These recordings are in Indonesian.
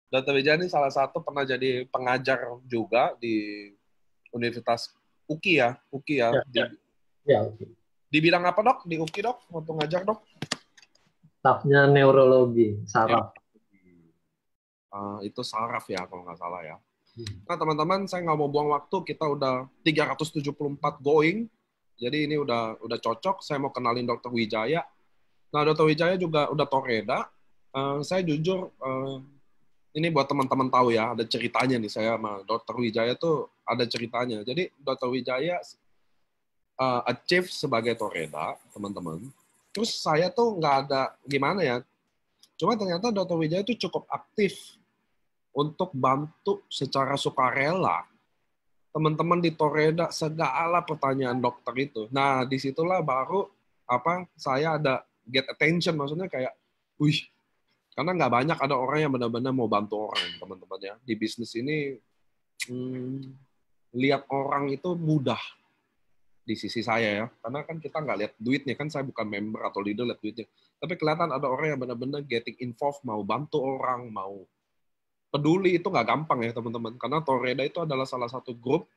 Dr. Wijaya ini salah satu pernah jadi pengajar juga di Universitas UKI ya, UKI ya. Ya, Di, ya, oke. di bidang apa dok? Di UKI dok? Waktu ngajar dok? Staffnya neurologi, saraf. Itu saraf ya kalau nggak salah ya. Hmm. Nah teman-teman, saya nggak mau buang waktu. Kita udah 374 going. Jadi ini udah cocok. Saya mau kenalin Dr. Wijaya. Nah Dr. Wijaya juga udah toreda. Saya jujur, ini buat teman-teman tahu ya, ada ceritanya nih saya sama Dr. Wijaya tuh ada ceritanya. Jadi Dr. Wijaya achieve sebagai toreda, teman-teman. Terus saya tuh nggak ada gimana ya. Cuma ternyata Dr. Wijaya tuh cukup aktif untuk bantu secara sukarela teman-teman di Toreda segala pertanyaan dokter itu. Nah, disitulah baru saya ada get attention, maksudnya kayak, wih, karena nggak banyak ada orang yang benar-benar mau bantu orang, teman-teman ya. Di bisnis ini, lihat orang itu mudah di sisi saya ya, karena kan kita nggak lihat duitnya, kan saya bukan member atau leader lihat duitnya, tapi kelihatan ada orang yang benar-benar getting involved, mau bantu orang, mau peduli, itu nggak gampang ya teman-teman, karena Toreda itu adalah salah satu grup,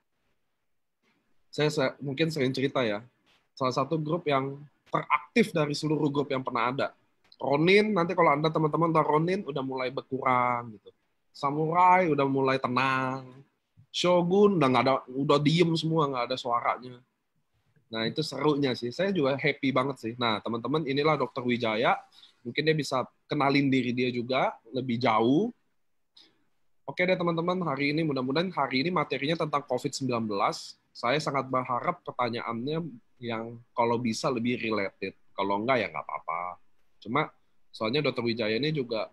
saya mungkin sering cerita ya, salah satu grup yang teraktif dari seluruh grup yang pernah ada. Ronin, nanti kalau Anda teman-teman tahu Ronin udah mulai berkurang gitu. Samurai udah mulai tenang. Shogun udah nggak ada, udah diem semua, nggak ada suaranya. Nah itu serunya sih. Saya juga happy banget sih. Nah teman-teman, inilah Dr. Wijaya. Mungkin dia bisa kenalin diri dia juga lebih jauh. Oke deh teman-teman, hari ini mudah-mudahan hari ini materinya tentang COVID-19. Saya sangat berharap pertanyaannya yang kalau bisa lebih related. Kalau enggak ya nggak apa-apa. Cuma soalnya Dr. Wijaya ini juga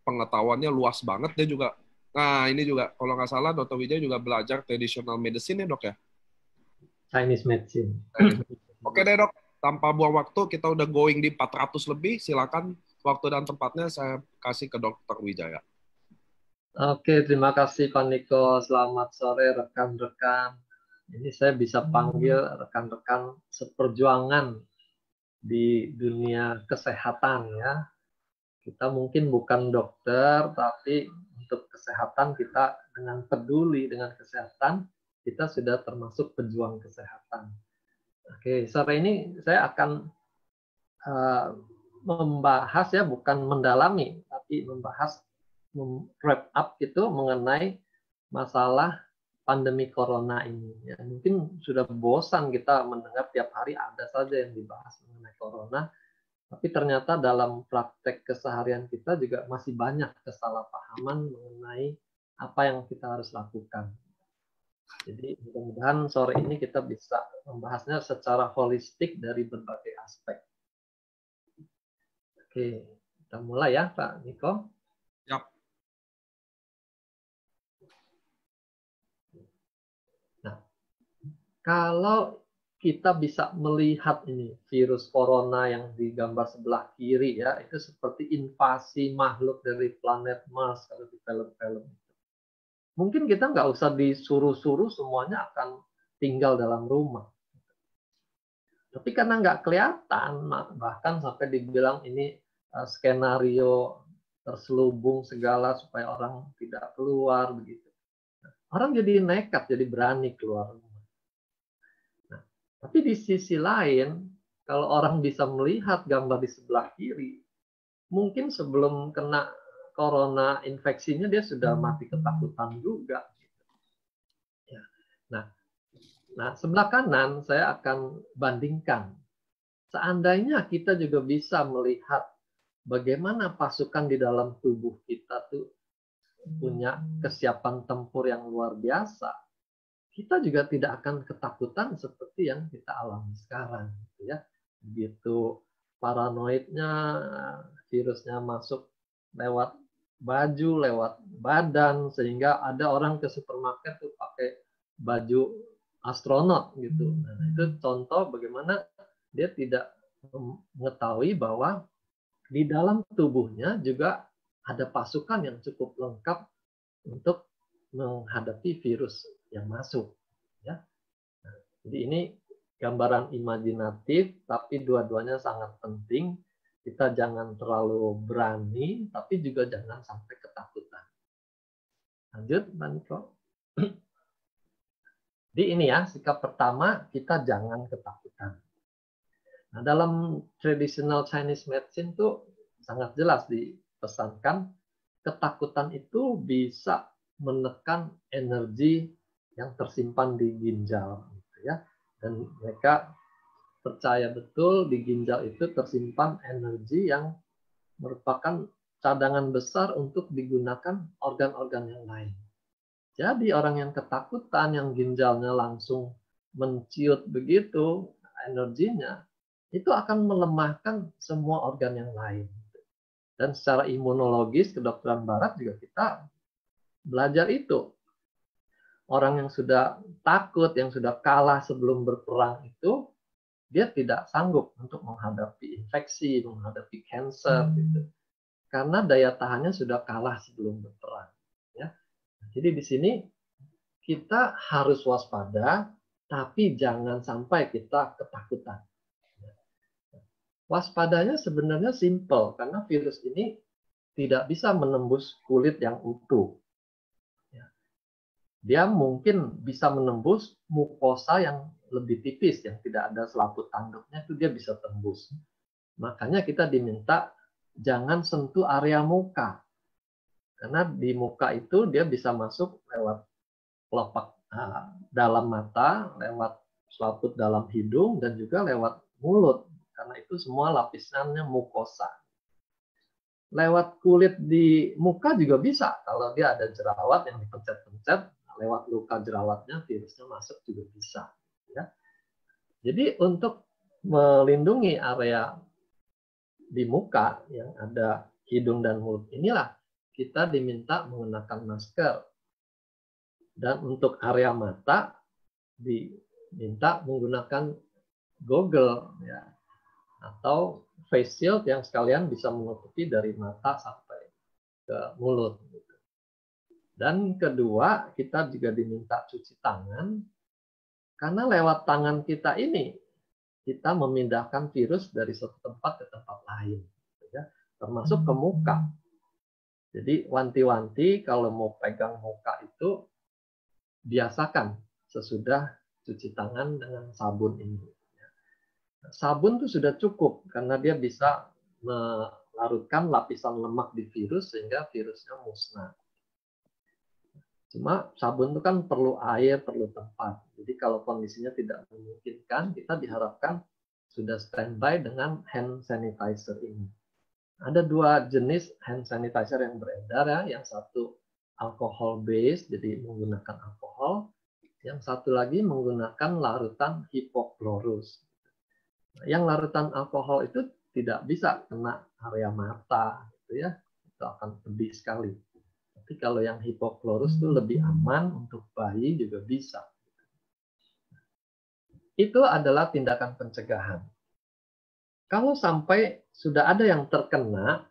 pengetahuannya luas banget. Dia juga, nah ini juga kalau nggak salah Dr. Wijaya juga belajar traditional medicine ya dok ya? Chinese medicine. Oke deh dok, tanpa buang waktu kita udah going di 400 lebih. Silakan waktu dan tempatnya saya kasih ke Dr. Wijaya. Oke, terima kasih Pak Niko. Selamat sore rekan-rekan. Ini saya bisa panggil rekan-rekan seperjuangan di dunia kesehatan ya. Kita mungkin bukan dokter, tapi untuk kesehatan kita dengan peduli dengan kesehatan, kita sudah termasuk pejuang kesehatan. Oke, sore ini saya akan membahas ya, bukan mendalami, tapi membahas wrap up itu mengenai masalah pandemi corona ini. Ya, mungkin sudah bosan kita mendengar tiap hari ada saja yang dibahas mengenai corona, tapi ternyata dalam praktek keseharian kita juga masih banyak kesalahpahaman mengenai apa yang kita harus lakukan. Jadi mudah-mudahan sore ini kita bisa membahasnya secara holistik dari berbagai aspek. Oke, kita mulai ya Pak Niko. Yap. Nah, kalau kita bisa melihat ini virus corona yang digambar sebelah kiri ya, itu seperti invasi makhluk dari planet Mars kalau di film-film. Mungkin kita nggak usah disuruh-suruh semuanya akan tinggal dalam rumah. Tapi karena nggak kelihatan, bahkan sampai dibilang ini skenario terselubung segala supaya orang tidak keluar begitu. Orang jadi nekat, jadi berani keluar rumah. Nah, tapi di sisi lain, kalau orang bisa melihat gambar di sebelah kiri, mungkin sebelum kena corona infeksinya dia sudah mati ketakutan juga. Ya. Nah, sebelah kanan saya akan bandingkan. Seandainya kita juga bisa melihat bagaimana pasukan di dalam tubuh kita tuh punya kesiapan tempur yang luar biasa, kita juga tidak akan ketakutan seperti yang kita alami sekarang, gitu ya. Begitu paranoidnya virusnya masuk lewat baju, lewat badan, sehingga ada orang ke supermarket tuh pakai baju astronot gitu. Nah, itu contoh bagaimana dia tidak mengetahui bahwa di dalam tubuhnya juga ada pasukan yang cukup lengkap untuk menghadapi virus yang masuk. Ya. Jadi ini gambaran imajinatif, tapi dua-duanya sangat penting. Kita jangan terlalu berani, tapi juga jangan sampai ketakutan. Lanjut, Mbak Niko. Jadi ini ya, sikap pertama, kita jangan ketakutan. Nah, dalam traditional Chinese medicine tuh sangat jelas dipesankan, ketakutan itu bisa menekan energi yang tersimpan di ginjal, gitu ya. Dan mereka percaya betul di ginjal itu tersimpan energi yang merupakan cadangan besar untuk digunakan organ-organ yang lain. Jadi orang yang ketakutan, yang ginjalnya langsung menciut begitu energinya, itu akan melemahkan semua organ yang lain. Dan secara imunologis, kedokteran barat juga kita belajar itu. Orang yang sudah takut, yang sudah kalah sebelum berperang itu, dia tidak sanggup untuk menghadapi infeksi, menghadapi cancer, gitu. Karena daya tahannya sudah kalah sebelum berperang. Ya. Jadi di sini kita harus waspada, tapi jangan sampai kita ketakutan. Waspadanya sebenarnya simple, karena virus ini tidak bisa menembus kulit yang utuh. Dia mungkin bisa menembus mukosa yang lebih tipis, yang tidak ada selaput tanduknya, itu dia bisa tembus. Makanya kita diminta jangan sentuh area muka. Karena di muka itu dia bisa masuk lewat kelopak dalam mata, lewat selaput dalam hidung, dan juga lewat mulut. Karena itu semua lapisannya mukosa. Lewat kulit di muka juga bisa. Kalau dia ada jerawat yang dipencet-pencet, lewat luka jerawatnya virusnya masuk juga bisa. Ya. Jadi untuk melindungi area di muka yang ada hidung dan mulut inilah kita diminta mengenakan masker. Dan untuk area mata diminta menggunakan goggle ya, atau face shield yang sekalian bisa menutupi dari mata sampai ke mulut. Dan kedua, kita juga diminta cuci tangan, karena lewat tangan kita ini kita memindahkan virus dari satu tempat ke tempat lain, ya, termasuk ke muka. Jadi wanti-wanti kalau mau pegang muka itu biasakan sesudah cuci tangan dengan sabun ini. Sabun itu sudah cukup karena dia bisa melarutkan lapisan lemak di virus sehingga virusnya musnah. Cuma sabun itu kan perlu air, perlu tempat. Jadi kalau kondisinya tidak memungkinkan, kita diharapkan sudah standby dengan hand sanitizer ini. Ada dua jenis hand sanitizer yang beredar ya. Yang satu alcohol based, jadi menggunakan alkohol. Yang satu lagi menggunakan larutan hipochlorous. Yang larutan alkohol itu tidak bisa kena area mata, gitu ya. Itu akan pedih sekali. Tapi kalau yang hipochlorous itu lebih aman, untuk bayi juga bisa. Itu adalah tindakan pencegahan. Kalau sampai sudah ada yang terkena,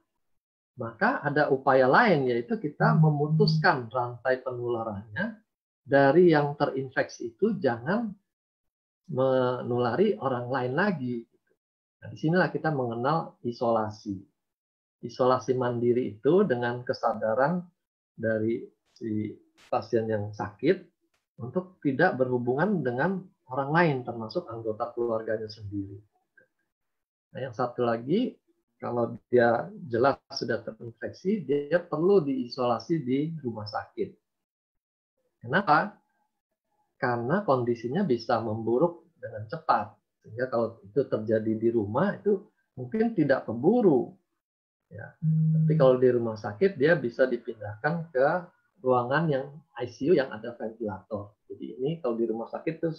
maka ada upaya lain, yaitu kita memutuskan rantai penularannya dari yang terinfeksi itu jangan menulari orang lain lagi. Nah, disinilah kita mengenal isolasi. Isolasi mandiri itu dengan kesadaran dari si pasien yang sakit untuk tidak berhubungan dengan orang lain, termasuk anggota keluarganya sendiri. Nah, yang satu lagi, kalau dia jelas sudah terinfeksi, dia perlu diisolasi di rumah sakit. Kenapa? Karena kondisinya bisa memburuk dengan cepat. Sehingga kalau itu terjadi di rumah, itu mungkin tidak keburu. Ya. Tapi kalau di rumah sakit, dia bisa dipindahkan ke ruangan yang ICU yang ada ventilator. Jadi ini kalau di rumah sakit itu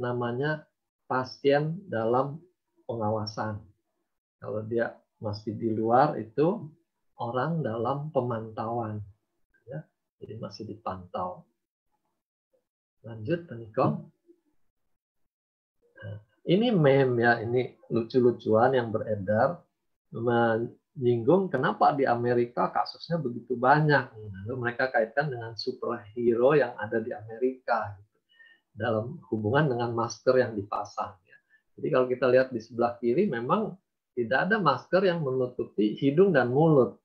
namanya pasien dalam pengawasan. Kalau dia masih di luar itu orang dalam pemantauan. Ya. Jadi masih dipantau. Lanjut, Pak Niko. Nah, ini meme ya, ini lucu-lucuan yang beredar menyinggung kenapa di Amerika kasusnya begitu banyak. Lalu mereka kaitkan dengan superhero yang ada di Amerika gitu, dalam hubungan dengan masker yang dipasang. Ya. Jadi kalau kita lihat di sebelah kiri memang tidak ada masker yang menutupi hidung dan mulut.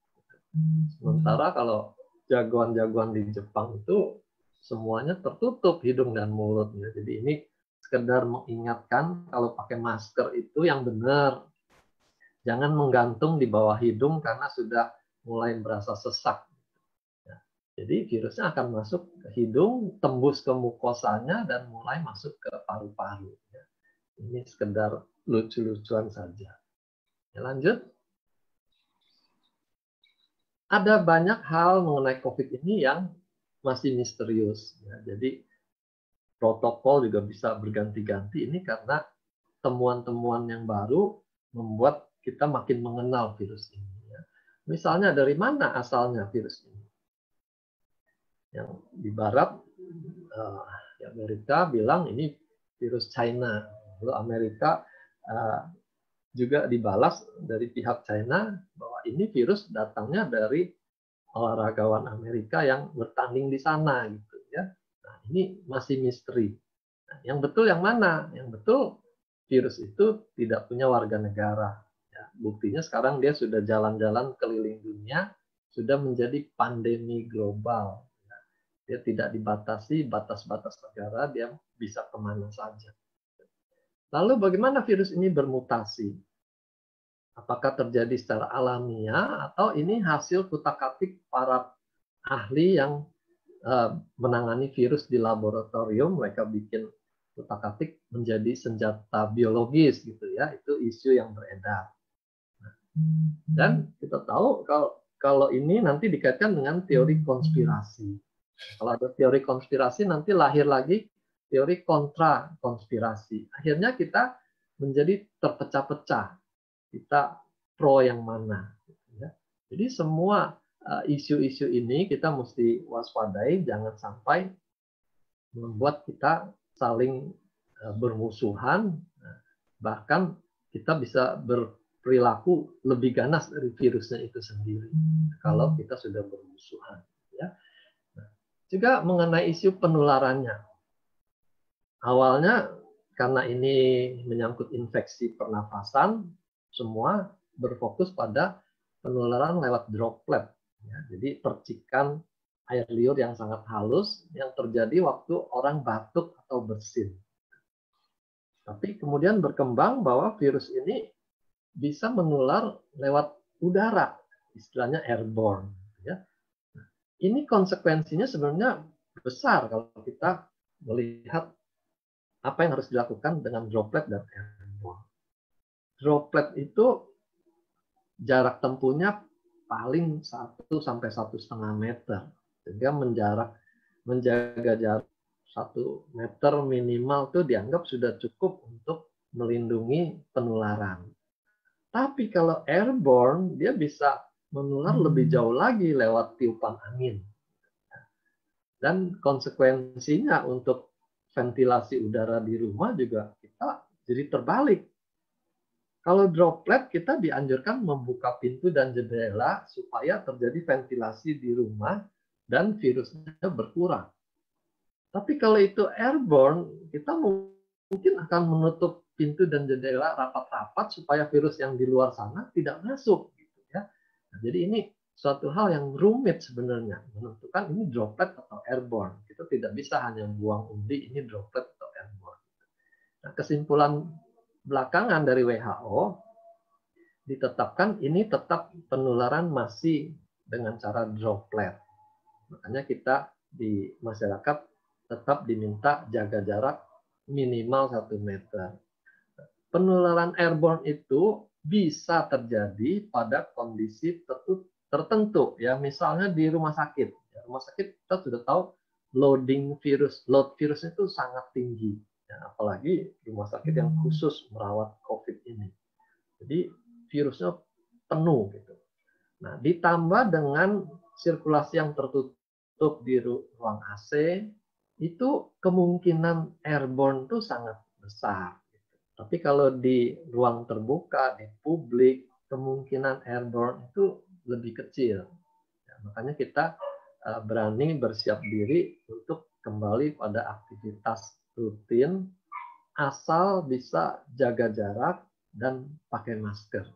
Sementara kalau jagoan-jagoan di Jepang itu semuanya tertutup hidung dan mulutnya. Jadi ini sekedar mengingatkan kalau pakai masker itu yang benar. Jangan menggantung di bawah hidung karena sudah mulai berasa sesak. Jadi virusnya akan masuk ke hidung, tembus ke mukosanya, dan mulai masuk ke paru-paru. Ini sekedar lucu-lucuan saja. Ya, lanjut. Ada banyak hal mengenai COVID ini yang masih misterius. Ya, jadi protokol juga bisa berganti-ganti. Ini karena temuan-temuan yang baru membuat kita makin mengenal virus ini. Ya. Misalnya dari mana asalnya virus ini? Yang di Barat, di Amerika bilang ini virus China. Lalu Amerika juga dibalas dari pihak China bahwa ini virus datangnya dari olahragawan Amerika yang bertanding di sana gitu ya. Nah, ini masih misteri. Nah, yang betul yang mana? Yang betul virus itu tidak punya warga negara. Ya, buktinya sekarang dia sudah jalan-jalan keliling dunia, sudah menjadi pandemi global. Ya, dia tidak dibatasi batas-batas negara, dia bisa kemana saja. Lalu bagaimana virus ini bermutasi? Apakah terjadi secara alamiah atau ini hasil kutak-atik para ahli yang menangani virus di laboratorium? Mereka bikin kutak-atik menjadi senjata biologis gitu ya. Itu isu yang beredar. Dan kita tahu kalau ini nanti dikaitkan dengan teori konspirasi. Kalau ada teori konspirasi nanti lahir lagi teori kontra konspirasi. Akhirnya kita menjadi terpecah-pecah. Kita pro yang mana. Jadi semua isu-isu ini kita mesti waspadai, jangan sampai membuat kita saling bermusuhan, bahkan kita bisa berperilaku lebih ganas dari virusnya itu sendiri kalau kita sudah bermusuhan. Ya. Juga mengenai isu penularannya. Awalnya karena ini menyangkut infeksi pernafasan, semua berfokus pada penularan lewat droplet. Ya, jadi percikan air liur yang sangat halus yang terjadi waktu orang batuk atau bersin. Tapi kemudian berkembang bahwa virus ini bisa menular lewat udara, istilahnya airborne. Ya. Ini konsekuensinya sebenarnya besar kalau kita melihat apa yang harus dilakukan dengan droplet dan airborne. Droplet itu jarak tempuhnya paling 1 sampai 1,5 meter. Sehingga menjaga jarak 1 meter minimal itu dianggap sudah cukup untuk melindungi penularan. Tapi kalau airborne, dia bisa menular lebih jauh lagi lewat tiupan angin. Dan konsekuensinya untuk ventilasi udara di rumah juga kita jadi terbalik. Kalau droplet kita dianjurkan membuka pintu dan jendela supaya terjadi ventilasi di rumah dan virusnya berkurang. Tapi kalau itu airborne, kita mungkin akan menutup pintu dan jendela rapat-rapat supaya virus yang di luar sana tidak masuk. Gitu ya. Nah, jadi ini suatu hal yang rumit sebenarnya, menentukan ini droplet atau airborne. Kita tidak bisa hanya buang undi ini droplet atau airborne. Nah, kesimpulan belakangan dari WHO ditetapkan ini tetap penularan masih dengan cara droplet. Makanya kita di masyarakat tetap diminta jaga jarak minimal 1 meter. Penularan airborne itu bisa terjadi pada kondisi tertentu, ya misalnya di rumah sakit. Rumah sakit kita sudah tahu load virus itu sangat tinggi, ya, apalagi rumah sakit yang khusus merawat COVID ini. Jadi virusnya penuh gitu. Nah, ditambah dengan sirkulasi yang tertutup di ruang AC, itu kemungkinan airborne itu sangat besar. Tapi kalau di ruang terbuka, di publik, kemungkinan airborne itu lebih kecil. Ya, makanya kita berani bersiap diri untuk kembali pada aktivitas rutin, asal bisa jaga jarak dan pakai masker.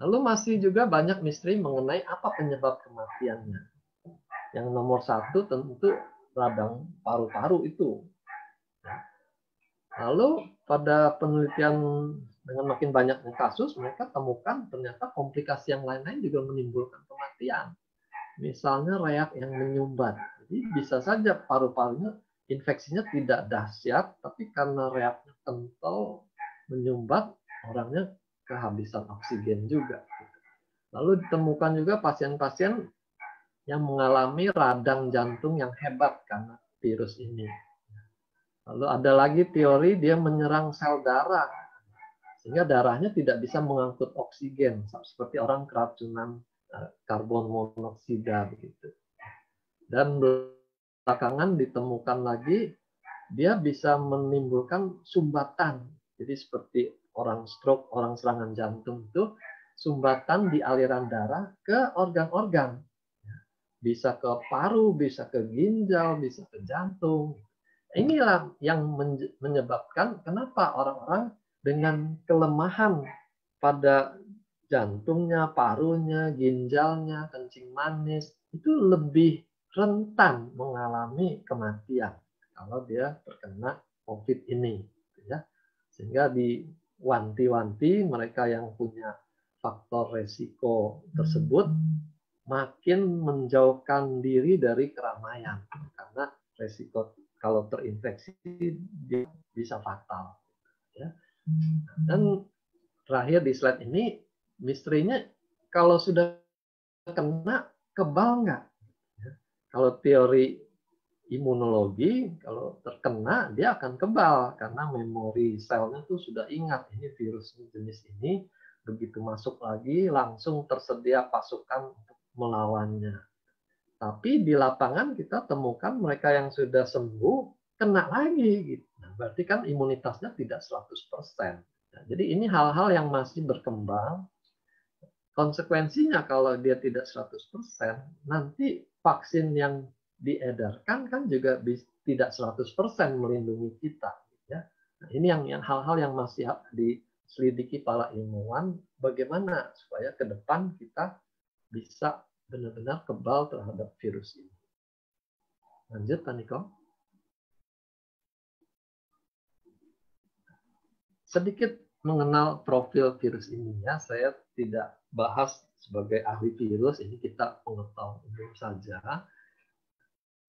Lalu masih juga banyak misteri mengenai apa penyebab kematiannya. Yang nomor satu tentu radang paru-paru itu. Lalu pada penelitian dengan makin banyaknya kasus, mereka temukan ternyata komplikasi yang lain-lain juga menimbulkan kematian. Misalnya reak yang menyumbat. Jadi bisa saja paru-parunya infeksinya tidak dahsyat, tapi karena reaknya kental, menyumbat, orangnya kehabisan oksigen juga. Lalu ditemukan juga pasien-pasien yang mengalami radang jantung yang hebat karena virus ini. Lalu ada lagi teori dia menyerang sel darah, sehingga darahnya tidak bisa mengangkut oksigen, seperti orang keracunan karbon monoksida begitu. Dan belakangan ditemukan lagi dia bisa menimbulkan sumbatan. Jadi seperti orang stroke, orang serangan jantung itu sumbatan di aliran darah ke organ-organ. Bisa ke paru, bisa ke ginjal, bisa ke jantung. Inilah yang menyebabkan kenapa orang-orang dengan kelemahan pada jantungnya, parunya, ginjalnya, kencing manis, itu lebih rentan mengalami kematian kalau dia terkena COVID ini. Ya. Sehingga diwanti-wanti mereka yang punya faktor resiko tersebut makin menjauhkan diri dari keramaian. Karena resiko kalau terinfeksi dia bisa fatal. Ya. Dan terakhir di slide ini, misterinya kalau sudah kena, kebal nggak? Kalau teori imunologi, kalau terkena dia akan kebal karena memori selnya tuh sudah ingat ini virus jenis ini, begitu masuk lagi langsung tersedia pasukan untuk melawannya. Tapi di lapangan kita temukan mereka yang sudah sembuh kena lagi gitu. Nah, berarti kan imunitasnya tidak 100%. Nah, jadi ini hal-hal yang masih berkembang. Konsekuensinya kalau dia tidak 100%, nanti vaksin yang diedarkan kan juga tidak 100% melindungi kita. Ya. Nah, ini yang hal-hal yang masih diselidiki para ilmuwan, bagaimana supaya ke depan kita bisa benar-benar kebal terhadap virus ini. Lanjut, Pak Niko. Sedikit mengenal profil virus ini ya, saya tidak bahas sebagai ahli virus, ini kita pengetahuan umum saja.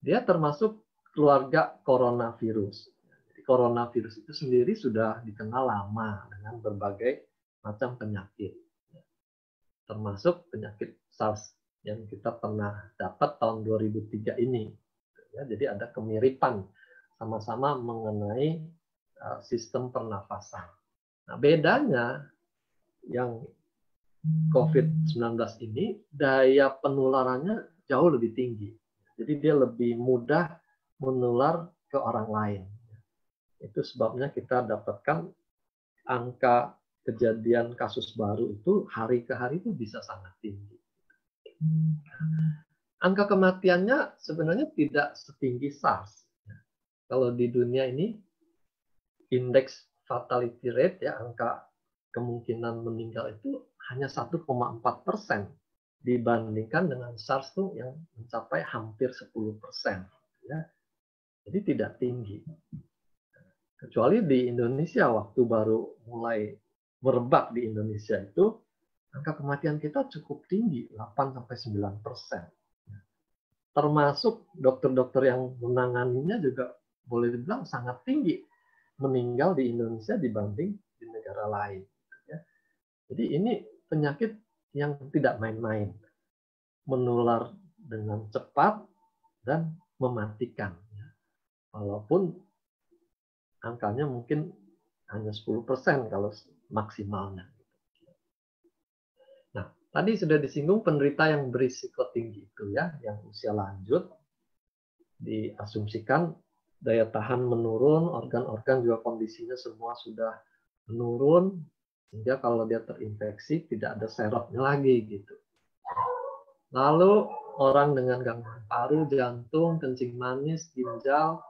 Dia termasuk keluarga coronavirus. Jadi coronavirus itu sendiri sudah dikenal lama dengan berbagai macam penyakit. Termasuk penyakit SARS yang kita pernah dapat tahun 2003 ini. Ya, jadi ada kemiripan sama-sama mengenai sistem pernafasan. Nah, bedanya yang COVID-19 ini daya penularannya jauh lebih tinggi. Jadi dia lebih mudah menular ke orang lain. Itu sebabnya kita dapatkan angka kejadian kasus baru itu hari ke hari itu bisa sangat tinggi. Angka kematiannya sebenarnya tidak setinggi SARS. Kalau di dunia ini indeks fatality rate ya, angka kemungkinan meninggal itu hanya 1,4% dibandingkan dengan SARS tuh yang mencapai hampir 10%. Ya. Jadi tidak tinggi. Kecuali di Indonesia waktu baru mulai merebak di Indonesia itu angka kematian kita cukup tinggi, 8-9%. Termasuk dokter-dokter yang menanganinya juga boleh dibilang sangat tinggi meninggal di Indonesia dibanding di negara lain. Jadi ini penyakit yang tidak main-main, menular dengan cepat dan mematikan. Walaupun angkanya mungkin hanya 10% kalau maksimalnya. Nah, tadi sudah disinggung penderita yang berisiko tinggi itu ya, yang usia lanjut, diasumsikan daya tahan menurun, organ-organ juga kondisinya semua sudah menurun, sehingga kalau dia terinfeksi tidak ada serotnya lagi gitu. Lalu orang dengan gangguan paru, jantung, kencing manis, ginjal,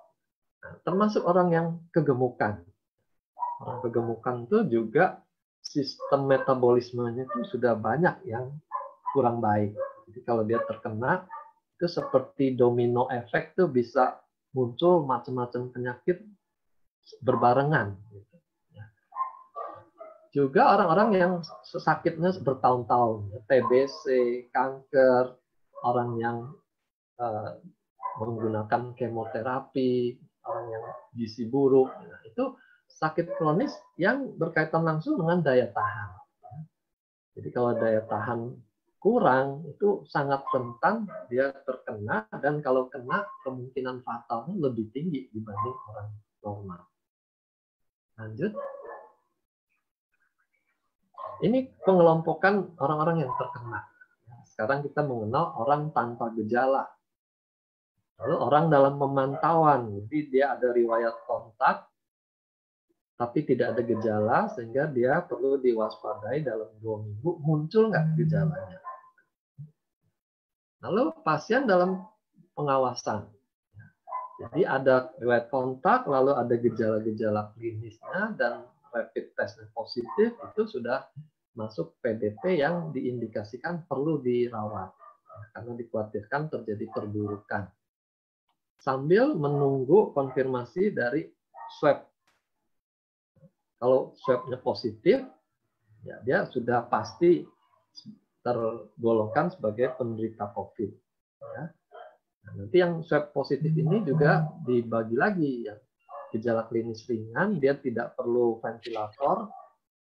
nah, termasuk orang yang kegemukan. Orang kegemukan itu juga sistem metabolismenya itu sudah banyak yang kurang baik. Jadi kalau dia terkena, itu seperti domino efek tuh bisa muncul macam-macam penyakit berbarengan. Juga orang-orang yang sakitnya bertahun-tahun, TBC, kanker, orang yang menggunakan kemoterapi, orang yang gizi buruk, itu sakit kronis yang berkaitan langsung dengan daya tahan. Jadi kalau daya tahan kurang, itu sangat rentan dia terkena, dan kalau kena kemungkinan fatalnya lebih tinggi dibanding orang normal. Lanjut. Ini pengelompokan orang-orang yang terkena. Sekarang kita mengenal orang tanpa gejala. Lalu orang dalam pemantauan, jadi dia ada riwayat kontak, tapi tidak ada gejala, sehingga dia perlu diwaspadai dalam 2 minggu, muncul nggak gejalanya. Lalu pasien dalam pengawasan. Jadi ada riwayat kontak, lalu ada gejala-gejala klinisnya, dan rapid testnya positif, itu sudah masuk PDP yang diindikasikan perlu dirawat. Karena dikhawatirkan terjadi perburukan. Sambil menunggu konfirmasi dari swab. Kalau swabnya positif, ya dia sudah pasti tergolongkan sebagai penderita COVID. Ya. Nah, nanti yang swab positif ini juga dibagi lagi, ya. Gejala klinis ringan, dia tidak perlu ventilator,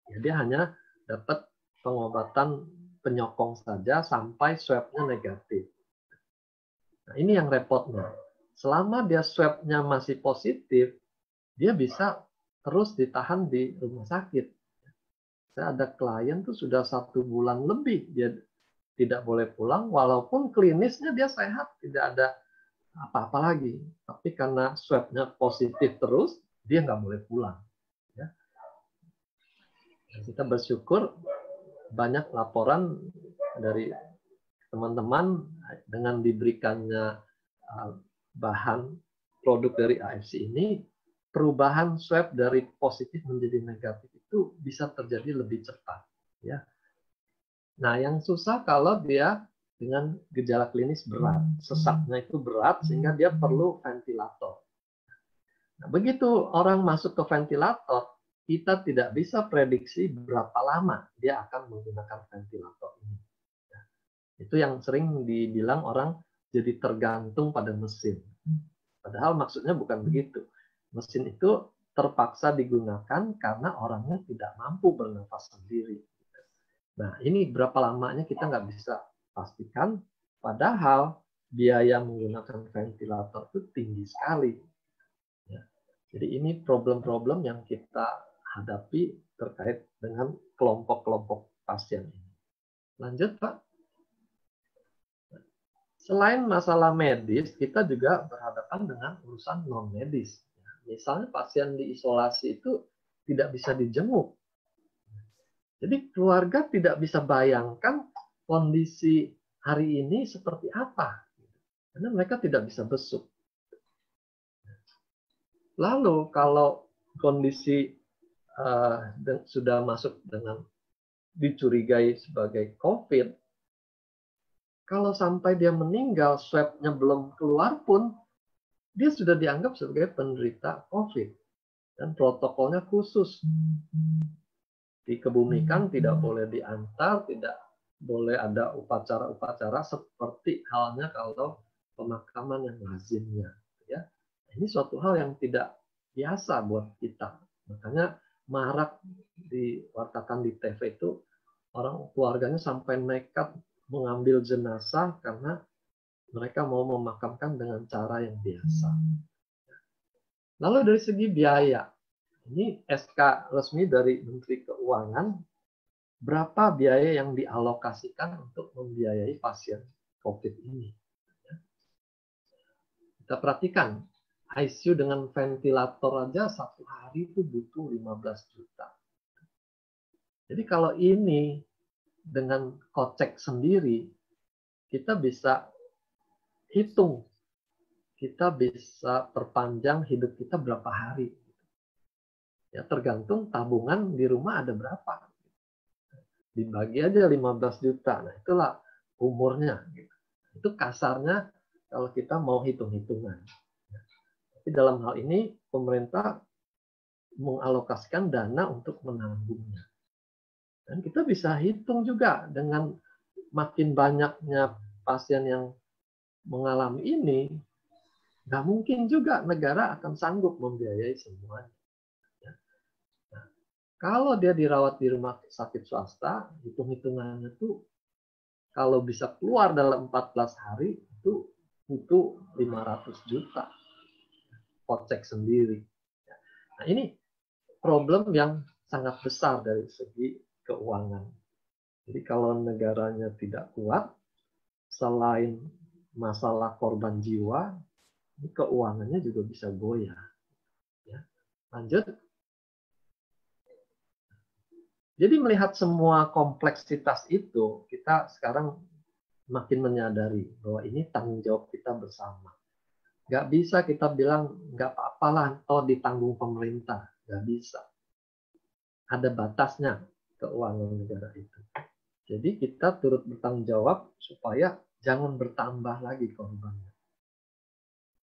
ya dia hanya dapat pengobatan penyokong saja sampai swabnya negatif. Nah, ini yang repotnya. Selama dia swabnya masih positif, dia bisa terus ditahan di rumah sakit. Saya ada klien tuh sudah 1 bulan lebih dia tidak boleh pulang, walaupun klinisnya dia sehat, tidak ada apa-apa lagi. Tapi karena swabnya positif terus, dia nggak boleh pulang. Ya. Kita bersyukur banyak laporan dari teman-teman dengan diberikannya bahan produk dari AFC ini, perubahan swab dari positif menjadi negatif itu bisa terjadi lebih cepat. Ya. Nah, yang susah kalau dia dengan gejala klinis berat, sesaknya itu berat sehingga dia perlu ventilator. Nah, begitu orang masuk ke ventilator, kita tidak bisa prediksi berapa lama dia akan menggunakan ventilator ini. Nah, itu yang sering dibilang orang jadi tergantung pada mesin. Padahal maksudnya bukan begitu. Mesin itu terpaksa digunakan karena orangnya tidak mampu bernafas sendiri. Nah, ini berapa lamanya kita nggak bisa pastikan, padahal biaya menggunakan ventilator itu tinggi sekali. Ya. Jadi ini problem-problem yang kita hadapi terkait dengan kelompok-kelompok pasien ini. Lanjut, Pak. Selain masalah medis, kita juga berhadapan dengan urusan non-medis. Misalnya pasien di isolasi itu tidak bisa dijenguk. Jadi keluarga tidak bisa bayangkan kondisi hari ini seperti apa. Karena mereka tidak bisa besuk. Lalu kalau kondisi sudah masuk dengan dicurigai sebagai COVID, kalau sampai dia meninggal, swab-nya belum keluar pun, dia sudah dianggap sebagai penderita COVID. Dan protokolnya khusus. Dikebumikan, tidak boleh diantar, tidak boleh ada upacara-upacara seperti halnya kalau pemakaman yang lazimnya. Ya. Ini suatu hal yang tidak biasa buat kita. Makanya marak diwartakan di TV itu, orang keluarganya sampai nekat mengambil jenazah karena mereka mau memakamkan dengan cara yang biasa. Lalu dari segi biaya, ini SK resmi dari Menteri Keuangan, berapa biaya yang dialokasikan untuk membiayai pasien COVID ini. Kita perhatikan, ICU dengan ventilator aja 1 hari itu butuh 15 juta. Jadi kalau ini dengan kocek sendiri, kita bisa hitung, kita bisa perpanjang hidup kita berapa hari. Ya, tergantung tabungan di rumah ada berapa. dibagi aja 15 juta. Nah, itulah umurnya. Itu kasarnya kalau kita mau hitung-hitungan. Tapi dalam hal ini pemerintah mengalokasikan dana untuk menanggungnya. Dan kita bisa hitung juga dengan makin banyaknya pasien yang mengalami ini, nggak mungkin juga negara akan sanggup membiayai semuanya. Nah, kalau dia dirawat di rumah sakit swasta, hitung-hitungannya tuh kalau bisa keluar dalam 14 hari itu butuh 500 juta kocek sendiri. Nah, ini problem yang sangat besar dari segi keuangan. Jadi kalau negaranya tidak kuat, selain masalah korban jiwa, ini keuangannya juga bisa goyah. Ya. Lanjut. Jadi melihat semua kompleksitas itu, kita sekarang makin menyadari bahwa ini tanggung jawab kita bersama. Nggak bisa kita bilang, nggak apa-apa lah, toh ditanggung pemerintah. Nggak bisa. Ada batasnya keuangan negara itu. Jadi kita turut bertanggung jawab supaya jangan bertambah lagi korbannya.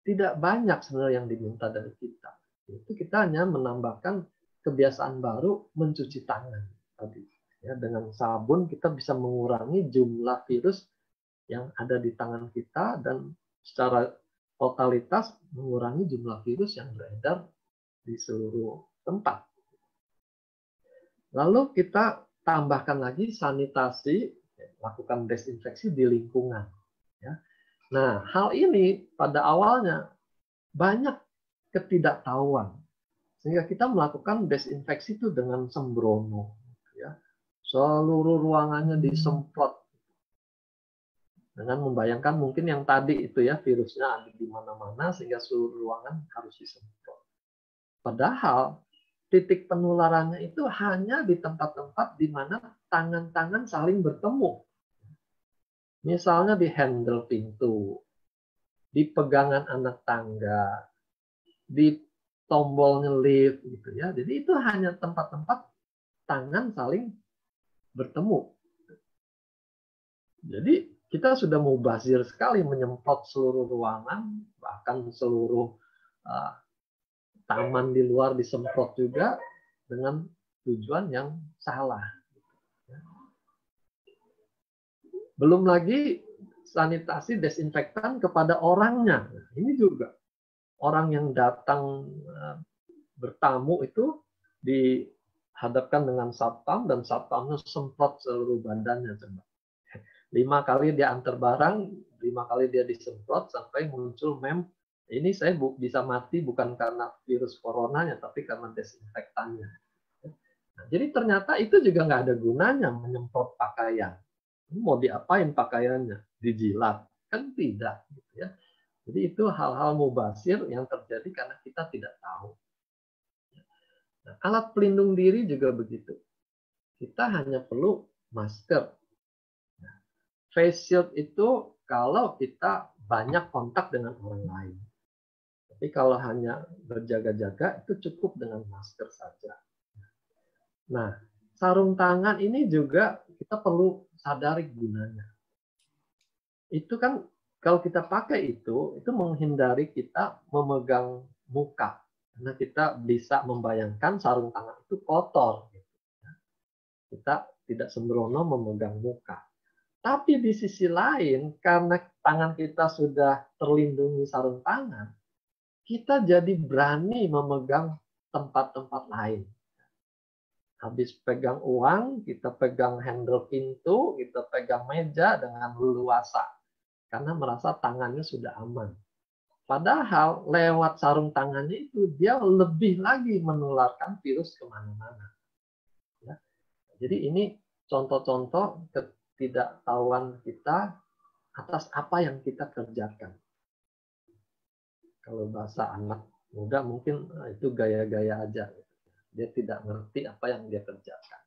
Tidak banyak sebenarnya yang diminta dari kita. Itu kita hanya menambahkan kebiasaan baru mencuci tangan. Tadi, ya, dengan sabun kita bisa mengurangi jumlah virus yang ada di tangan kita dan secara totalitas mengurangi jumlah virus yang beredar di seluruh tempat. Lalu kita tambahkan lagi sanitasi, lakukan desinfeksi di lingkungan. Ya. Nah, hal ini pada awalnya banyak ketidaktahuan. Sehingga kita melakukan desinfeksi itu dengan sembrono. Ya. Seluruh ruangannya disemprot. Dengan membayangkan mungkin yang tadi itu ya, virusnya ada di mana-mana sehingga seluruh ruangan harus disemprot. Padahal titik penularannya itu hanya di tempat-tempat di mana tangan-tangan saling bertemu. Misalnya di handle pintu, di pegangan anak tangga, di tombolnya lift gitu ya. Jadi itu hanya tempat-tempat tangan saling bertemu. Jadi kita sudah mubazir sekali menyemprot seluruh ruangan, bahkan seluruh taman di luar disemprot juga dengan tujuan yang salah. Belum lagi sanitasi desinfektan kepada orangnya. Ini juga orang yang datang bertamu itu dihadapkan dengan satpam dan satpamnya semprot seluruh badannya. 5 kali dia antar barang, 5 kali dia disemprot sampai muncul meme. Ini saya bisa mati bukan karena virus coronanya, tapi karena desinfektannya. Nah, jadi ternyata itu juga nggak ada gunanya menyemprot pakaian. Mau diapain pakaiannya? Dijilat? Kan tidak. Gitu ya. Jadi itu hal-hal mubazir yang terjadi karena kita tidak tahu. Nah, alat pelindung diri juga begitu. Kita hanya perlu masker. Nah, face shield itu kalau kita banyak kontak dengan orang lain. Tapi kalau hanya berjaga-jaga itu cukup dengan masker saja. Nah, sarung tangan ini juga kita perlu sadari gunanya. Itu kan kalau kita pakai itu menghindari kita memegang muka. Karena kita bisa membayangkan sarung tangan itu kotor. Kita tidak sembrono memegang muka. Tapi di sisi lain, karena tangan kita sudah terlindungi sarung tangan, kita jadi berani memegang tempat-tempat lain. Habis pegang uang, kita pegang handle pintu, kita pegang meja dengan leluasa. Karena merasa tangannya sudah aman. Padahal lewat sarung tangannya itu, dia lebih lagi menularkan virus kemana-mana. Ya. Jadi ini contoh-contoh ketidaktahuan kita atas apa yang kita kerjakan. Kalau bahasa anak muda mungkin itu gaya-gaya aja. Dia tidak ngerti apa yang dia kerjakan.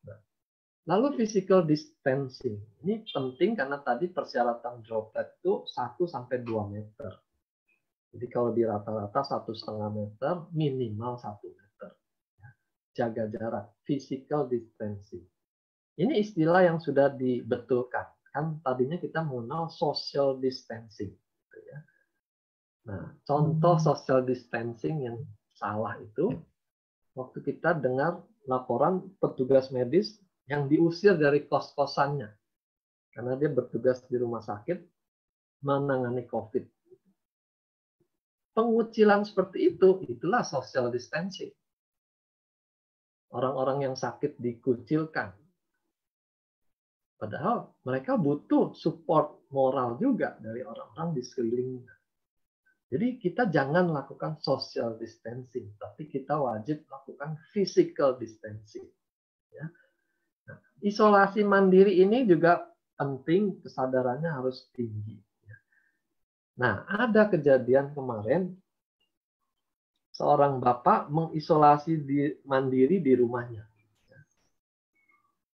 Nah, lalu physical distancing. Ini penting karena tadi persyaratan droplet itu 1-2 meter. Jadi kalau di rata-rata 1,5 meter, minimal 1 meter. Jaga jarak, physical distancing. Ini istilah yang sudah dibetulkan. Kan tadinya kita mengenal social distancing. Gitu ya. Nah, contoh social distancing yang salah itu, waktu kita dengar laporan petugas medis yang diusir dari kos-kosannya. Karena dia bertugas di rumah sakit menangani COVID. Pengucilan seperti itu, itulah social distancing. Orang-orang yang sakit dikucilkan. Padahal mereka butuh support moral juga dari orang-orang di sekelilingnya. Jadi kita jangan lakukan social distancing, tapi kita wajib lakukan physical distancing. Ya. Nah, isolasi mandiri ini juga penting, kesadarannya harus tinggi. Nah, ada kejadian kemarin, seorang bapak mengisolasi mandiri di rumahnya.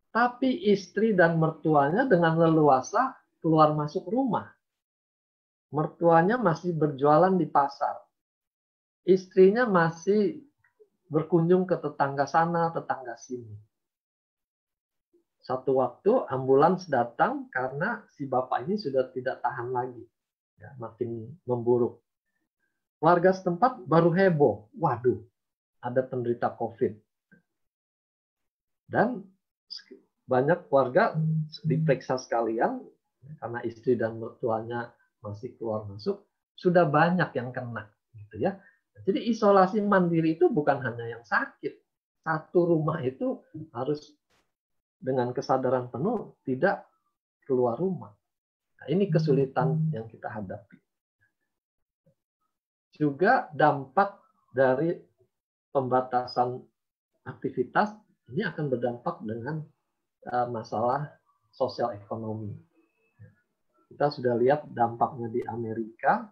Tapi istri dan mertuanya dengan leluasa keluar masuk rumah. Mertuanya masih berjualan di pasar. Istrinya masih berkunjung ke tetangga sana, tetangga sini. Satu waktu ambulans datang karena si bapak ini sudah tidak tahan lagi. Ya, makin memburuk. Warga setempat baru heboh. Waduh, ada penderita COVID. Dan banyak warga diperiksa sekalian, karena istri dan mertuanya masih keluar masuk, sudah banyak yang kena. Gitu ya. Jadi isolasi mandiri itu bukan hanya yang sakit. Satu rumah itu harus dengan kesadaran penuh tidak keluar rumah. Nah, ini kesulitan yang kita hadapi. Juga dampak dari pembatasan aktivitas ini akan berdampak dengan masalah sosial ekonomi. Kita sudah lihat dampaknya di Amerika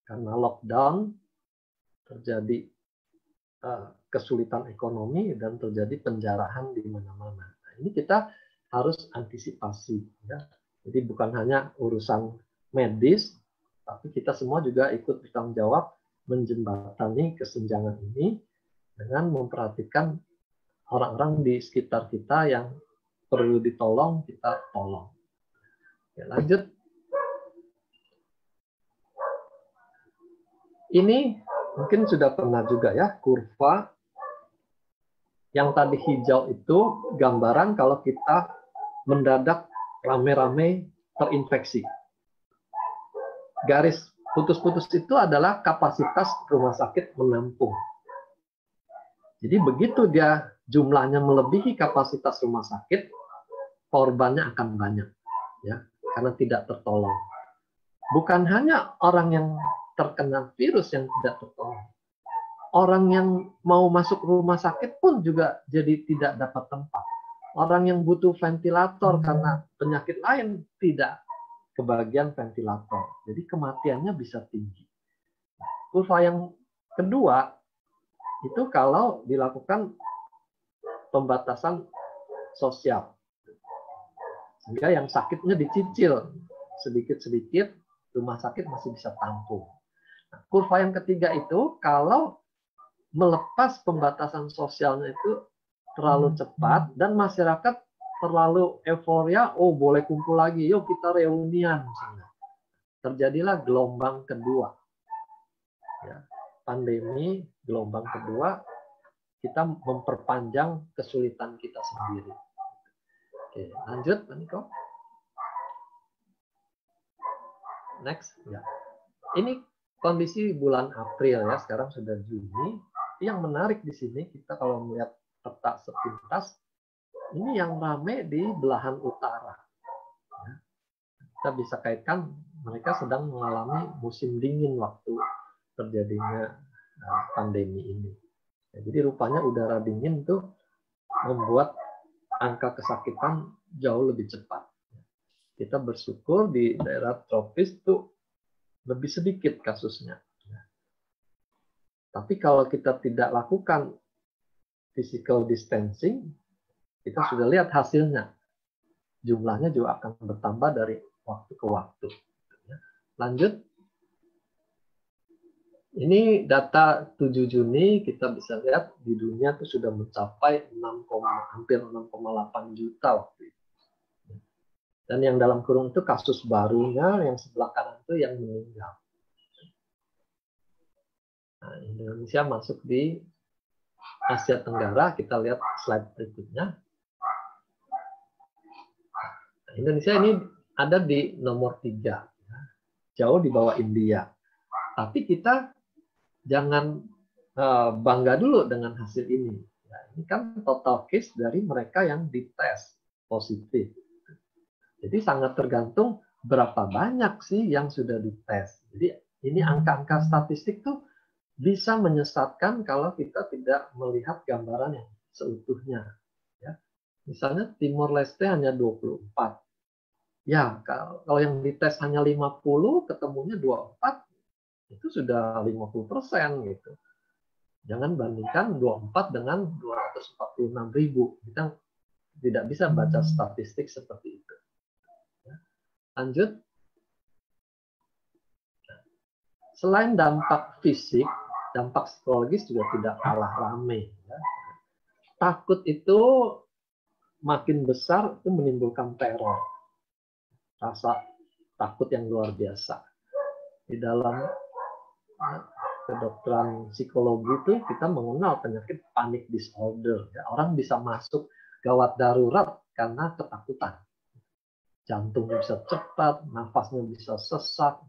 karena lockdown terjadi kesulitan ekonomi dan terjadi penjarahan di mana-mana. Nah, ini kita harus antisipasi. Ya. Jadi bukan hanya urusan medis, tapi kita semua juga ikut bertanggung jawab menjembatani kesenjangan ini dengan memperhatikan orang-orang di sekitar kita yang perlu ditolong, kita tolong. Ya, lanjut. Ini mungkin sudah pernah juga ya, kurva yang tadi hijau itu gambaran kalau kita mendadak rame-rame terinfeksi. Garis putus-putus itu adalah kapasitas rumah sakit menampung. Jadi begitu dia jumlahnya melebihi kapasitas rumah sakit, korbannya akan banyak, ya, karena tidak tertolong. Bukan hanya orang yang terkena virus yang tidak tertolong, orang yang mau masuk rumah sakit pun juga jadi tidak dapat tempat. Orang yang butuh ventilator karena penyakit lain tidak kebagian ventilator, jadi kematiannya bisa tinggi. Kurva yang kedua itu kalau dilakukan pembatasan sosial. Sehingga yang sakitnya dicicil sedikit-sedikit, rumah sakit masih bisa tampung. Nah, kurva yang ketiga itu kalau melepas pembatasan sosialnya itu terlalu cepat dan masyarakat terlalu euforia, oh boleh kumpul lagi, yuk kita reunian misalnya. Terjadilah gelombang kedua. Ya, pandemi gelombang kedua, kita memperpanjang kesulitan kita sendiri. Oke, lanjut, Pak Niko. Next, ya. Ini kondisi bulan April ya, sekarang sudah Juni. Yang menarik di sini kita kalau melihat peta sepintas, ini yang ramai di belahan utara. Ya. Kita bisa kaitkan mereka sedang mengalami musim dingin waktu terjadinya pandemi ini. Ya, jadi rupanya udara dingin tuh membuat angka kesakitan jauh lebih cepat. Kita bersyukur di daerah tropis tuh lebih sedikit kasusnya. Tapi kalau kita tidak lakukan physical distancing, kita sudah lihat hasilnya. Jumlahnya juga akan bertambah dari waktu ke waktu. Lanjut. Ini data 7 Juni, kita bisa lihat di dunia itu sudah mencapai hampir 6,8 juta waktu itu. Dan yang dalam kurung itu kasus barunya, yang sebelah kanan itu yang meninggal. Nah, Indonesia masuk di Asia Tenggara, kita lihat slide berikutnya. Nah, Indonesia ini ada di nomor 3, jauh di bawah India. Tapi kita jangan bangga dulu dengan hasil ini. Ya, ini kan total case dari mereka yang dites positif. Jadi sangat tergantung berapa banyak sih yang sudah dites. Jadi ini angka-angka statistik tuh bisa menyesatkan kalau kita tidak melihat gambaran yang seutuhnya. Ya. Misalnya Timor Leste hanya 24. Ya, kalau yang dites hanya 50, ketemunya 24, itu sudah 50% gitu. Jangan bandingkan 24 dengan 246.000. Kita tidak bisa baca statistik seperti itu. Lanjut. Selain dampak fisik, dampak psikologis juga tidak kalah ramai. Ya. Takut itu makin besar itu menimbulkan teror. Rasa takut yang luar biasa. Di dalam kedokteran psikologi itu kita mengenal penyakit panic disorder. Ya, orang bisa masuk gawat darurat karena ketakutan. Jantungnya bisa cepat, nafasnya bisa sesak,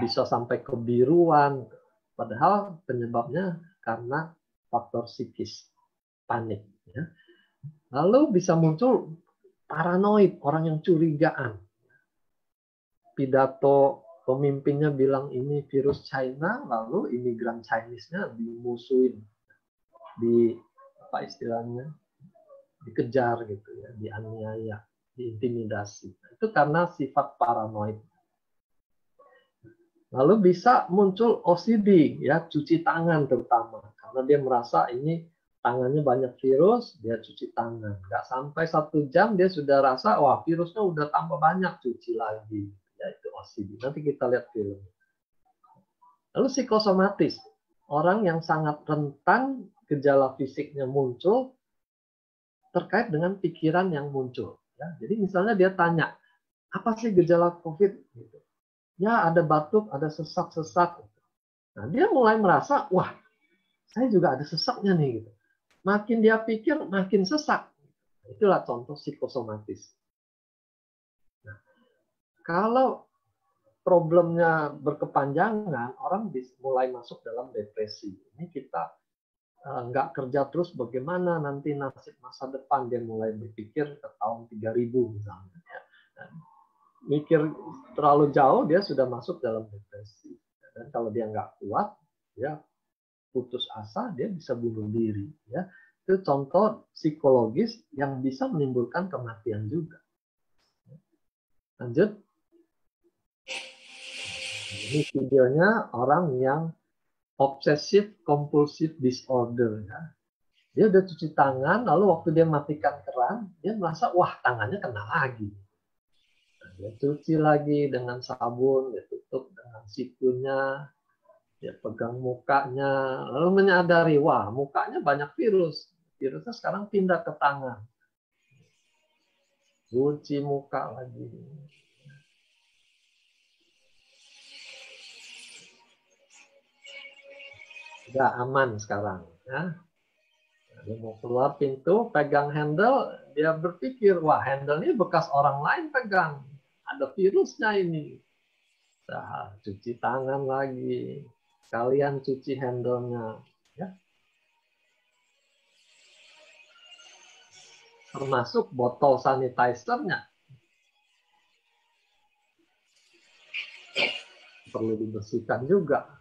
bisa sampai kebiruan. Padahal penyebabnya karena faktor psikis, panik. Ya. Lalu bisa muncul paranoid, orang yang curigaan. Pidato pemimpinnya bilang ini virus China, lalu imigran Chinese-nya dimusuhin, apa istilahnya, dikejar gitu ya, dianiaya, diintimidasi. Itu karena sifat paranoid. Lalu bisa muncul OCD, ya, cuci tangan terutama, karena dia merasa ini tangannya banyak virus, dia cuci tangan. Nggak sampai 1 jam dia sudah rasa, wah virusnya udah tambah banyak, cuci lagi. Yaitu OCD. Nanti kita lihat film. Lalu psikosomatis, orang yang sangat rentan gejala fisiknya muncul terkait dengan pikiran yang muncul. Ya, jadi misalnya dia tanya, apa sih gejala COVID? Gitu. Ya ada batuk, ada sesak-sesak. Nah dia mulai merasa, wah saya juga ada sesaknya nih. Gitu. Makin dia pikir, makin sesak. Itulah contoh psikosomatis. Nah, kalau problemnya berkepanjangan, orang mulai masuk dalam depresi. Ini kita nggak kerja terus, bagaimana nanti nasib masa depan, dia mulai berpikir ke tahun 3000 misalnya. Dan mikir terlalu jauh, dia sudah masuk dalam depresi. Dan kalau dia nggak kuat, dia putus asa, dia bisa bunuh diri. Ya. Itu contoh psikologis yang bisa menimbulkan kematian juga. Lanjut. Ini videonya orang yang obsessive compulsive disorder. Ya. Dia udah cuci tangan, lalu waktu dia matikan keran, dia merasa, wah tangannya kena lagi. Nah, dia cuci lagi dengan sabun, dia tutup dengan sikunya, dia pegang mukanya, lalu menyadari, wah mukanya banyak virus. Virusnya sekarang pindah ke tangan. Cuci muka lagi. Udah aman sekarang. Ya. Dia mau keluar pintu, pegang handle, dia berpikir, wah handle ini bekas orang lain pegang. Ada virusnya ini. Nah, cuci tangan lagi. Kalian cuci handle-nya. Ya. Termasuk botol sanitizer-nya. Perlu dibersihkan juga.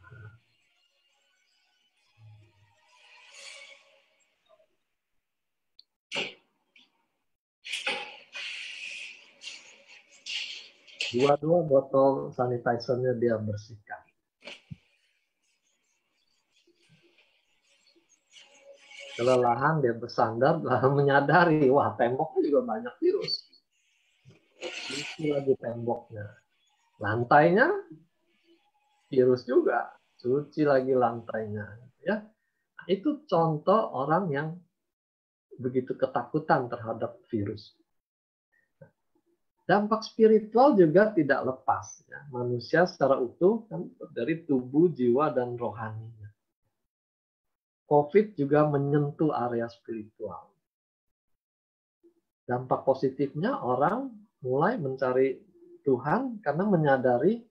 Dua-dua botol sanitizer-nya dia bersihkan. Kelelahan dia bersandar, lalu menyadari, wah temboknya juga banyak virus. Cuci lagi temboknya. Lantainya virus juga. cuci lagi lantainya, ya. Itu contoh orang yang begitu ketakutan terhadap virus. Dampak spiritual juga tidak lepas. Ya. Manusia secara utuh kan dari tubuh, jiwa, dan rohaninya. COVID juga menyentuh area spiritual. Dampak positifnya orang mulai mencari Tuhan karena menyadari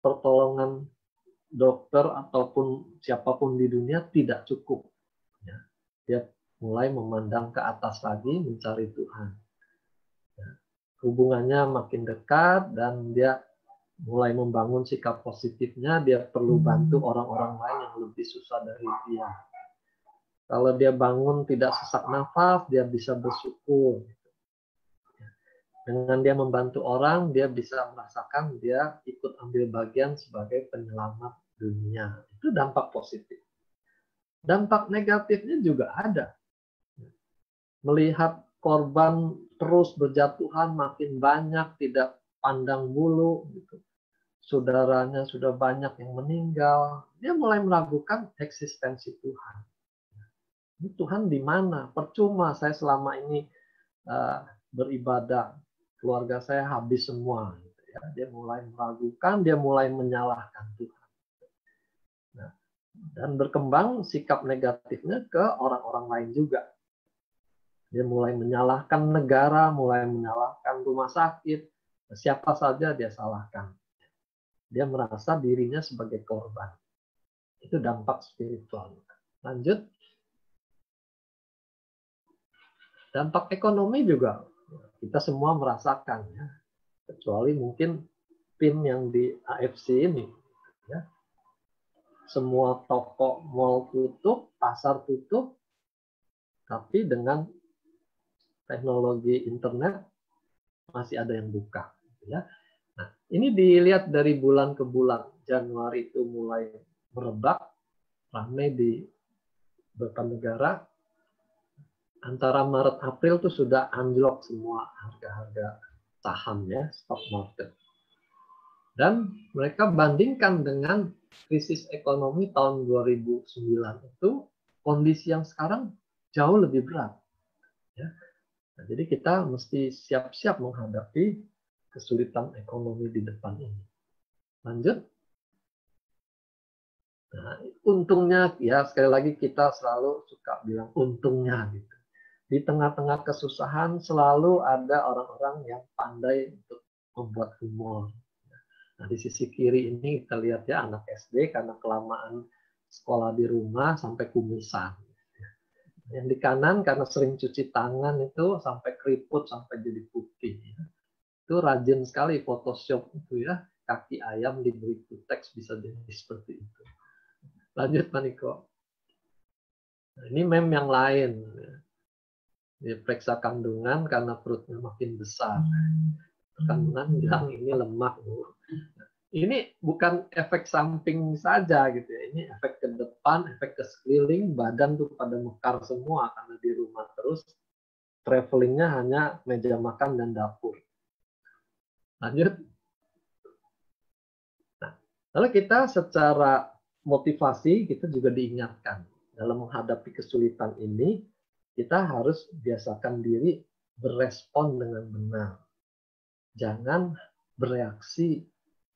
pertolongan dokter ataupun siapapun di dunia tidak cukup. Ya. Dia mulai memandang ke atas lagi, mencari Tuhan. Ya. Hubungannya makin dekat dan dia mulai membangun sikap positifnya. Dia perlu bantu orang-orang lain yang lebih susah dari dia. Kalau dia bangun tidak sesak nafas, dia bisa bersyukur. Dengan dia membantu orang, dia bisa merasakan dia ikut ambil bagian sebagai penyelamat dunia. Itu dampak positif. Dampak negatifnya juga ada. Melihat korban terus berjatuhan makin banyak, tidak pandang bulu, gitu. Saudaranya sudah banyak yang meninggal, dia mulai meragukan eksistensi Tuhan. Ini Tuhan di mana? Percuma saya selama ini beribadah, keluarga saya habis semua. Gitu ya. Dia mulai meragukan, dia mulai menyalahkan Tuhan. Nah, dan berkembang sikap negatifnya ke orang-orang lain juga. Dia mulai menyalahkan negara, mulai menyalahkan rumah sakit, siapa saja dia salahkan. Dia merasa dirinya sebagai korban. Itu dampak spiritual. Lanjut. Dampak ekonomi juga kita semua merasakan, ya. Kecuali mungkin tim yang di AFC ini, ya. Semua toko mall tutup, pasar tutup, tapi dengan teknologi internet masih ada yang buka, ya. Nah, ini dilihat dari bulan ke bulan. Januari itu mulai merebak, ramai di beberapa negara. Antara Maret April itu sudah anjlok semua harga-harga saham, ya, stock market. Dan mereka bandingkan dengan krisis ekonomi tahun 2009 itu, kondisi yang sekarang jauh lebih berat. Ya. Nah, jadi kita mesti siap-siap menghadapi kesulitan ekonomi di depan ini. Lanjut. Nah, untungnya, ya sekali lagi kita selalu suka bilang untungnya gitu. Di tengah-tengah kesusahan selalu ada orang-orang yang pandai untuk membuat humor. Nah, di sisi kiri ini kita lihat ya anak SD karena kelamaan sekolah di rumah sampai kumisan. Yang di kanan karena sering cuci tangan itu sampai keriput sampai jadi putih. Itu rajin sekali Photoshop itu ya, kaki ayam diberi teks bisa jadi seperti itu. Lanjut Pak Niko. Nah, ini meme yang lain. Dia periksa kandungan karena perutnya makin besar. Kandungan bilang ini lemak. Ini bukan efek samping saja gitu ya. Ini efek ke depan, efek ke sekeliling, badan tuh pada mekar semua karena di rumah terus. Travelingnya hanya meja makan dan dapur. Lanjut. Nah, lalu kita secara motivasi kita juga diingatkan dalam menghadapi kesulitan ini. Kita harus biasakan diri berespon dengan benar. Jangan bereaksi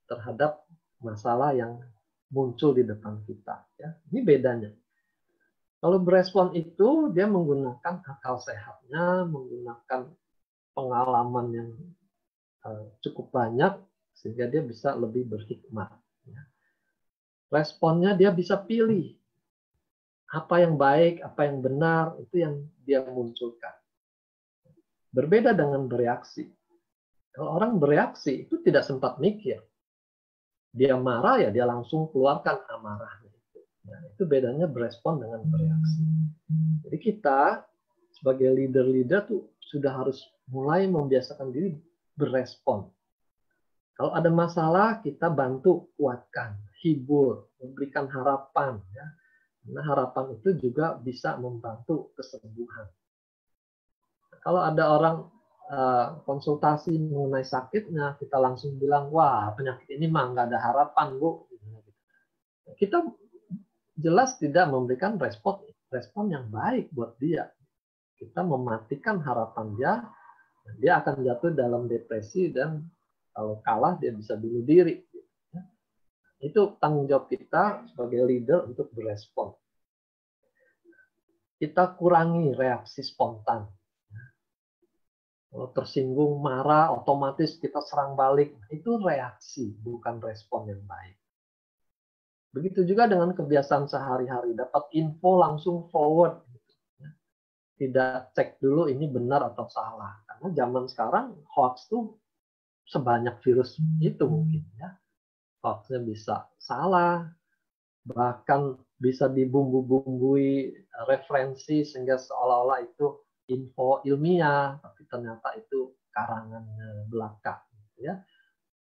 terhadap masalah yang muncul di depan kita. Ya. Ini bedanya. Kalau berespon itu, dia menggunakan akal sehatnya, menggunakan pengalaman yang cukup banyak, sehingga dia bisa lebih berhikmat. Ya. Responnya dia bisa pilih. Apa yang baik, apa yang benar, itu yang dia munculkan. Berbeda dengan bereaksi. Kalau orang bereaksi, itu tidak sempat mikir. Dia marah, ya dia langsung keluarkan amarahnya. Nah, itu bedanya berespon dengan bereaksi. Jadi kita, sebagai leader-leader tuh sudah harus mulai membiasakan diri berespon. Kalau ada masalah, kita bantu kuatkan, hibur, memberikan harapan. Ya. Karena harapan itu juga bisa membantu kesembuhan. Kalau ada orang konsultasi mengenai sakitnya, kita langsung bilang, wah penyakit ini mah nggak ada harapan, Bu. kita jelas tidak memberikan respon yang baik buat dia. Kita mematikan harapan dia akan jatuh dalam depresi, dan kalau kalah dia bisa bunuh diri. Itu tanggung jawab kita sebagai leader untuk berespon. Kita kurangi reaksi spontan. Kalau tersinggung, marah, otomatis kita serang balik. Itu reaksi, bukan respon yang baik. Begitu juga dengan kebiasaan sehari-hari. Dapat info langsung forward. Tidak cek dulu ini benar atau salah. Karena zaman sekarang hoax tuh sebanyak virus itu mungkin. Ya. Hoaxnya bisa salah, bahkan bisa dibumbu-bumbui referensi sehingga seolah-olah itu info ilmiah, tapi ternyata itu karangannya belaka. Ya.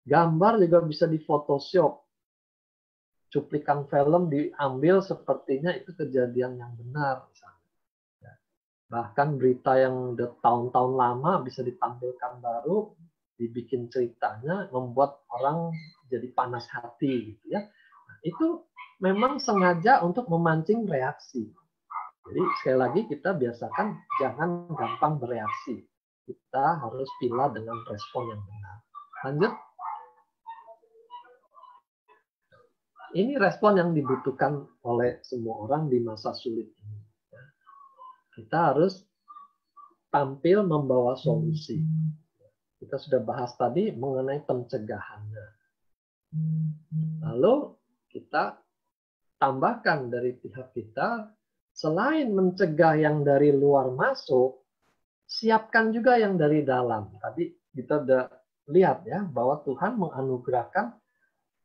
Gambar juga bisa di Photoshop. Cuplikan film diambil sepertinya itu kejadian yang benar. Misalnya. Ya. Bahkan berita yang udah tahun-tahun lama bisa ditampilkan baru, dibikin ceritanya, membuat orang jadi panas hati. Gitu ya. Nah, itu memang sengaja untuk memancing reaksi. Jadi sekali lagi kita biasakan jangan gampang bereaksi. Kita harus pilih dengan respon yang benar. Lanjut. Ini respon yang dibutuhkan oleh semua orang di masa sulit ini. Kita harus tampil membawa solusi. Kita sudah bahas tadi mengenai pencegahannya. Lalu kita tambahkan dari pihak kita, selain mencegah yang dari luar masuk, siapkan juga yang dari dalam. Tadi kita udah lihat ya bahwa Tuhan menganugerahkan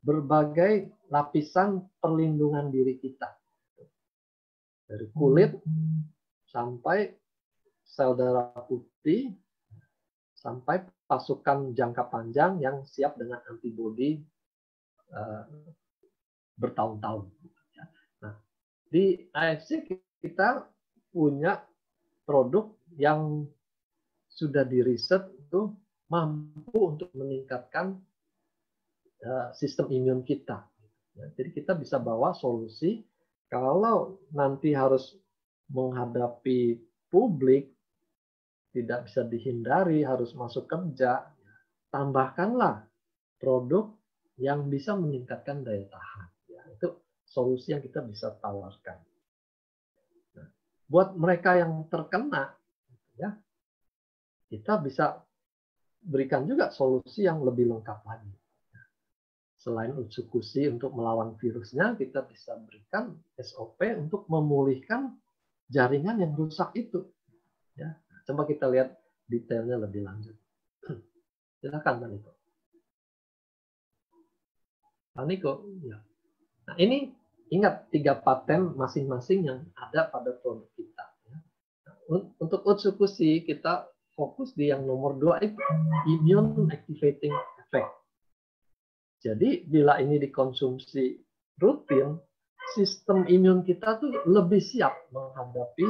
berbagai lapisan perlindungan diri kita. Dari kulit sampai sel darah putih, sampai pasukan jangka panjang yang siap dengan antibodi bertahun-tahun. Nah, di AFC kita punya produk yang sudah diriset itu mampu untuk meningkatkan sistem imun kita. Jadi kita bisa bawa solusi kalau nanti harus menghadapi publik, tidak bisa dihindari, harus masuk kerja, tambahkanlah produk yang bisa meningkatkan daya tahan. Itu solusi yang kita bisa tawarkan. Nah, buat mereka yang terkena, ya, kita bisa berikan juga solusi yang lebih lengkap lagi. Selain eksekusi untuk melawan virusnya, kita bisa berikan SOP untuk memulihkan jaringan yang rusak itu. Ya, coba kita lihat detailnya lebih lanjut. Silakan, Pak Niko. Pak Niko, ya. Nah, ini ingat 3 paten masing-masing yang ada pada produk kita. Untuk eksekusi kita fokus di yang nomor 2 itu immune activating effect. Jadi bila ini dikonsumsi rutin, sistem imun kita tuh lebih siap menghadapi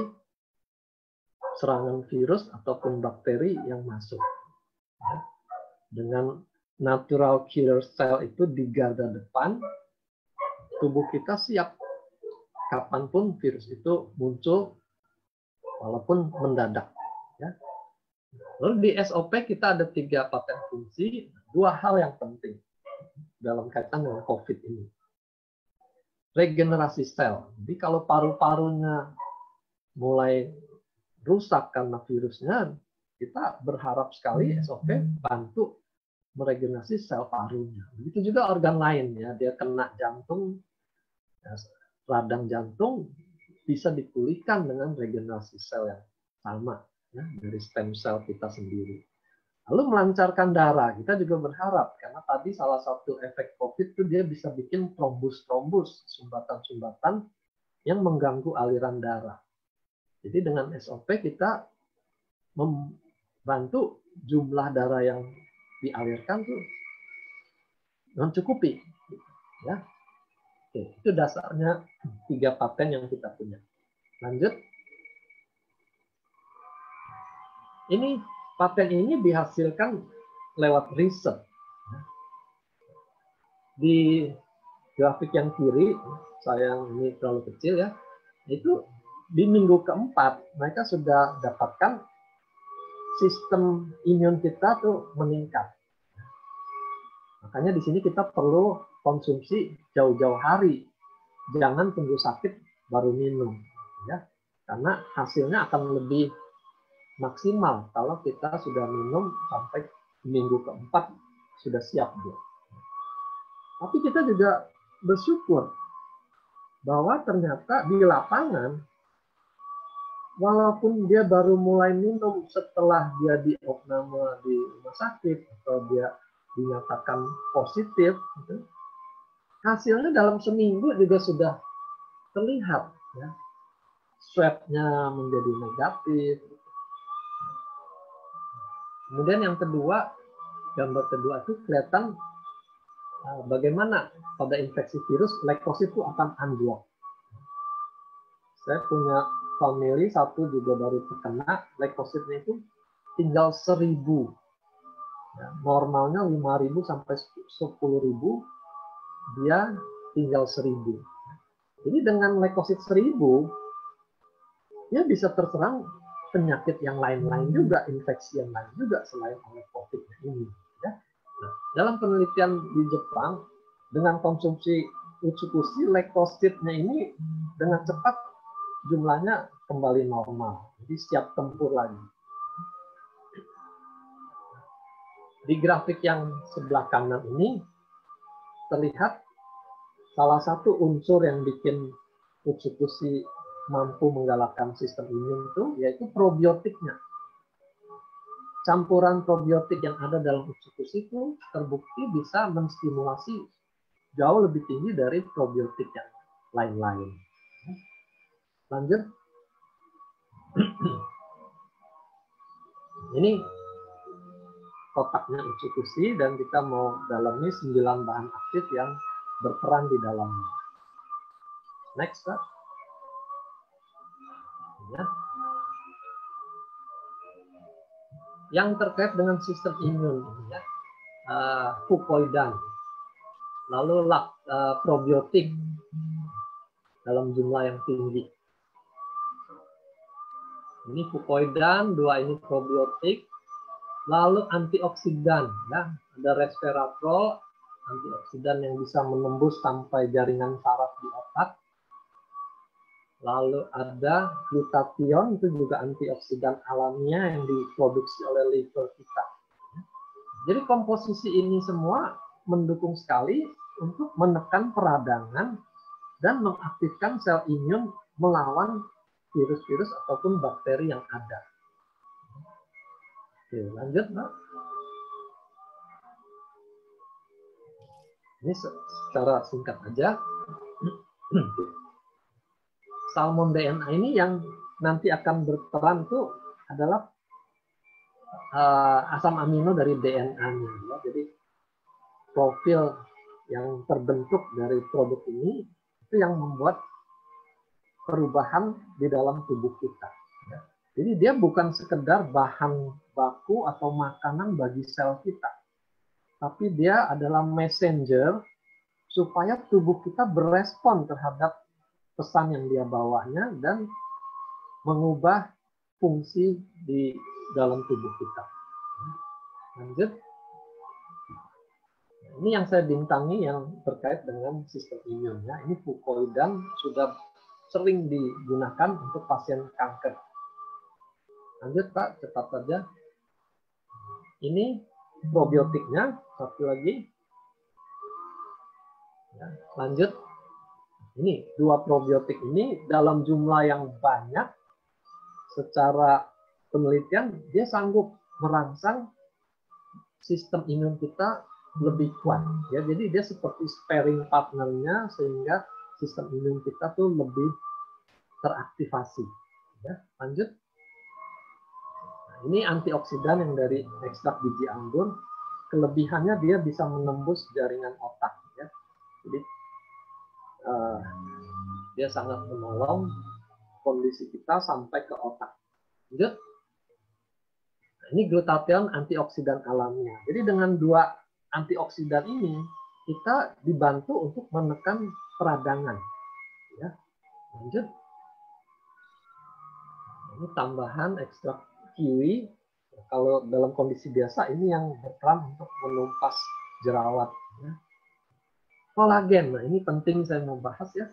serangan virus ataupun bakteri yang masuk. Dengan natural killer cell itu di garda depan, tubuh kita siap kapanpun virus itu muncul, walaupun mendadak. Ya. Lalu di SOP kita ada 3 paten fungsi, 2 hal yang penting dalam kaitan dengan COVID ini. Regenerasi sel. Jadi kalau paru-parunya mulai rusak karena virusnya, kita berharap sekali SOP bantu meregenerasi sel parunya. Begitu juga organ lain ya, dia kena jantung, radang jantung bisa dipulihkan dengan regenerasi sel yang sama ya, dari stem cell kita sendiri. Lalu melancarkan darah, kita juga berharap karena tadi salah satu efek COVID itu dia bisa bikin trombus-trombus, sumbatan-sumbatan yang mengganggu aliran darah. Jadi dengan SOP kita membantu jumlah darah yang dialirkan tuh mencukupi. Ya. Oke, itu dasarnya 3 paten yang kita punya. Lanjut. Ini paten ini dihasilkan lewat riset. Di grafik yang kiri, sayang ini terlalu kecil ya, itu di minggu keempat mereka sudah dapatkan sistem imun kita tuh meningkat. Makanya di sini kita perlu konsumsi jauh-jauh hari, jangan tunggu sakit baru minum, ya, karena hasilnya akan lebih maksimal kalau kita sudah minum sampai minggu keempat sudah siap dia. Tapi kita juga bersyukur bahwa ternyata di lapangan, walaupun dia baru mulai minum setelah dia diopname di rumah sakit atau dia dinyatakan positif, gitu, hasilnya dalam seminggu juga sudah terlihat, ya. Swab-nya menjadi negatif. Kemudian yang kedua, gambar kedua itu kelihatan bagaimana pada infeksi virus leukosit itu akan unblock. Saya punya family satu juga baru terkena, leukositnya itu tinggal 1000. Ya, normalnya 5.000 sampai 10.000, dia tinggal 1000. Jadi dengan leukosit 1000, dia bisa terserang penyakit yang lain-lain juga, infeksi yang lain juga selain oleh COVID ini. Ya. Nah, dalam penelitian di Jepang, dengan konsumsi utsukushi, leukositnya ini dengan cepat jumlahnya kembali normal. Jadi siap tempur lagi. Di grafik yang sebelah kanan ini terlihat salah satu unsur yang bikin utsukushi mampu menggalakkan sistem imun itu yaitu probiotiknya. Campuran probiotik yang ada dalam utsukushi itu terbukti bisa menstimulasi jauh lebih tinggi dari probiotik yang lain-lain. Lanjut. Ini kotaknya utsukushi dan kita mau dalami 9 bahan aktif yang berperan di dalamnya. Next, Pak. Ya. Yang terkait dengan sistem imun, ya, fukoidan, lalu probiotik dalam jumlah yang tinggi. Ini fukoidan, 2 ini probiotik, lalu antioksidan, ya, ada resveratrol, antioksidan yang bisa menembus sampai jaringan saraf di otak. Lalu ada glutathione, itu juga antioksidan alamiah yang diproduksi oleh liver kita. Jadi komposisi ini semua mendukung sekali untuk menekan peradangan dan mengaktifkan sel imun melawan virus-virus ataupun bakteri yang ada. Oke, lanjut, Mbak. Ini secara singkat aja. Salmon DNA ini yang nanti akan berperan itu adalah asam amino dari DNA-nya. Ya. Jadi profil yang terbentuk dari produk ini itu yang membuat perubahan di dalam tubuh kita. Ya. Jadi dia bukan sekedar bahan baku atau makanan bagi sel kita, tapi dia adalah messenger supaya tubuh kita berespon terhadap pesan yang dia bawanya dan mengubah fungsi di dalam tubuh kita. Lanjut. Ini yang saya bintangi yang terkait dengan sistem imunnya. Ini fukoidan sudah sering digunakan untuk pasien kanker. Lanjut, Pak, cepat saja. Ini probiotiknya, satu lagi. Ya, lanjut. Ini 2 probiotik ini dalam jumlah yang banyak, secara penelitian dia sanggup merangsang sistem imun kita lebih kuat. Ya, jadi dia seperti sparring partnernya sehingga sistem imun kita tuh lebih teraktivasi. Ya, lanjut. Nah, ini antioksidan yang dari ekstrak biji anggur. Kelebihannya dia bisa menembus jaringan otak. Ya. Jadi dia sangat menolong kondisi kita sampai ke otak. Lanjut. Nah, ini glutathione antioksidan alamiah. Jadi dengan 2 antioksidan ini kita dibantu untuk menekan peradangan. Ya, lanjut. Ini tambahan ekstrak kiwi. Kalau dalam kondisi biasa ini yang berperan untuk menumpas jerawat. Ya. Kolagen, nah ini penting saya mau bahas ya.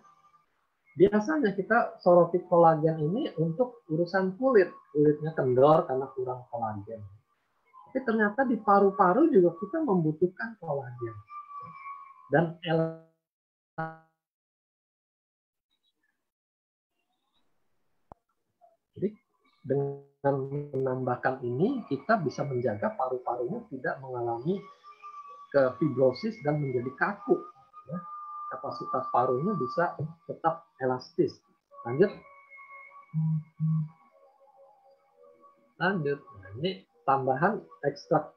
Biasanya kita soroti kolagen ini untuk urusan kulit. Kulitnya kendor karena kurang kolagen. Tapi ternyata di paru-paru juga kita membutuhkan kolagen. Dan jadi dengan menambahkan ini kita bisa menjaga paru-parunya tidak mengalami ke fibrosis dan menjadi kaku. Ya. Kapasitas parunya bisa tetap elastis. Lanjut. Lanjut. Nah, ini tambahan ekstrak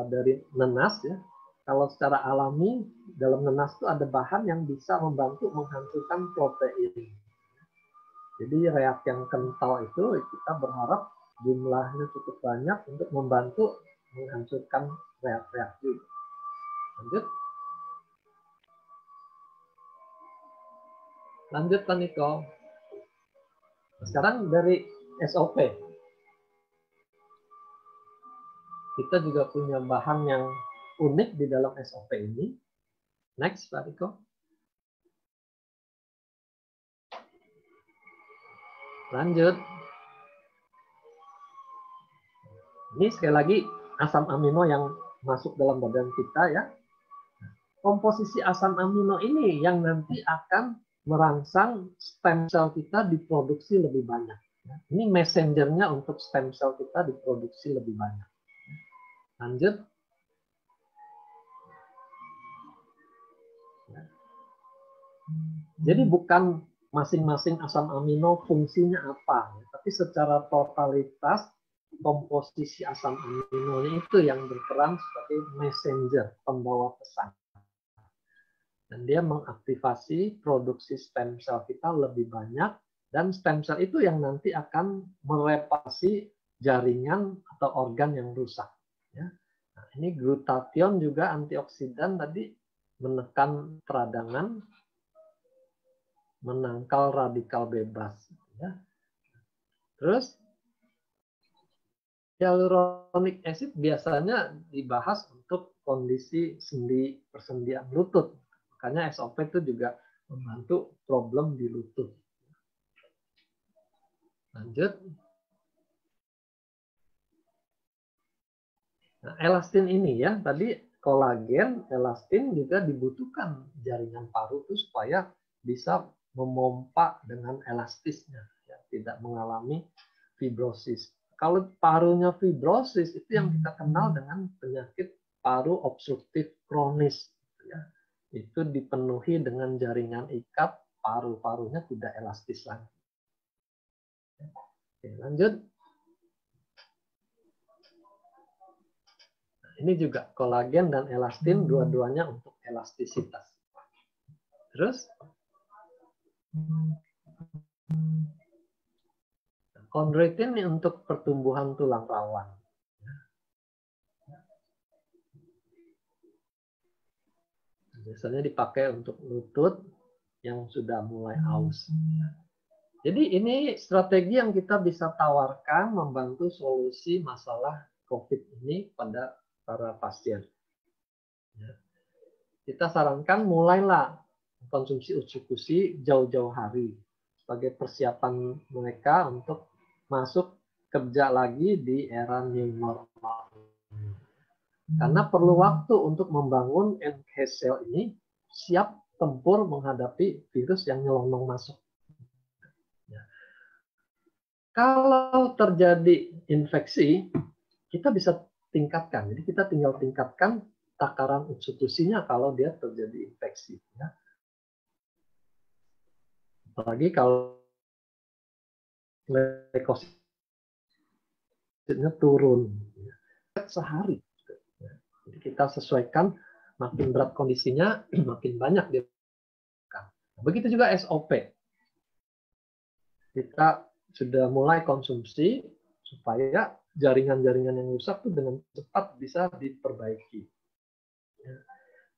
dari nenas ya. Kalau secara alami dalam nenas itu ada bahan yang bisa membantu menghancurkan protein. Jadi reak yang kental itu kita berharap jumlahnya cukup banyak untuk membantu menghancurkan reak-reak juga. Lanjut. Lanjut Pak Niko. Sekarang dari SOP. Kita juga punya bahan yang unik di dalam SOP ini. Next, Pak Niko. Lanjut. Ini sekali lagi asam amino yang masuk dalam badan kita ya. Komposisi asam amino ini yang nanti akan merangsang stem cell kita diproduksi lebih banyak. Ini messengernya untuk stem cell kita diproduksi lebih banyak. Lanjut. Jadi bukan masing-masing asam amino fungsinya apa, tapi secara totalitas komposisi asam amino itu yang berperan sebagai messenger, pembawa pesan. Dan dia mengaktifasi produksi stem cell kita lebih banyak, dan stem cell itu yang nanti akan mereparasi jaringan atau organ yang rusak. Ya. Nah, ini glutathione juga antioksidan tadi menekan peradangan, menangkal radikal bebas. Ya. Terus hyaluronic acid biasanya dibahas untuk kondisi sendi persendian lutut. Makanya SOP itu juga membantu problem di lutut. Lanjut. Nah, elastin ini ya, tadi kolagen, elastin juga dibutuhkan jaringan paru itu supaya bisa memompa dengan elastisnya, ya, tidak mengalami fibrosis. Kalau parunya fibrosis itu yang kita kenal dengan penyakit paru obstruktif kronis. Ya. Itu dipenuhi dengan jaringan ikat, paru-parunya tidak elastis lagi. Oke, lanjut. Nah, ini juga kolagen dan elastin, dua-duanya untuk elastisitas. Terus, chondroitin ini untuk pertumbuhan tulang rawan. Biasanya dipakai untuk lutut yang sudah mulai aus. Jadi ini strategi yang kita bisa tawarkan membantu solusi masalah COVID ini pada para pasien. Kita sarankan mulailah konsumsi uji jauh-jauh hari sebagai persiapan mereka untuk masuk kerja lagi di era new normal. Karena perlu waktu untuk membangun NK cell ini siap tempur menghadapi virus yang nyelonong masuk. Ya. Kalau terjadi infeksi, kita bisa tingkatkan. Jadi kita tinggal tingkatkan takaran institusinya kalau dia terjadi infeksi. Ya. Apalagi kalau leukositnya turun. Ya. Sehari. Jadi kita sesuaikan makin berat kondisinya, makin banyak dia. Begitu juga SOP. Kita sudah mulai konsumsi supaya jaringan-jaringan yang rusak itu dengan cepat bisa diperbaiki.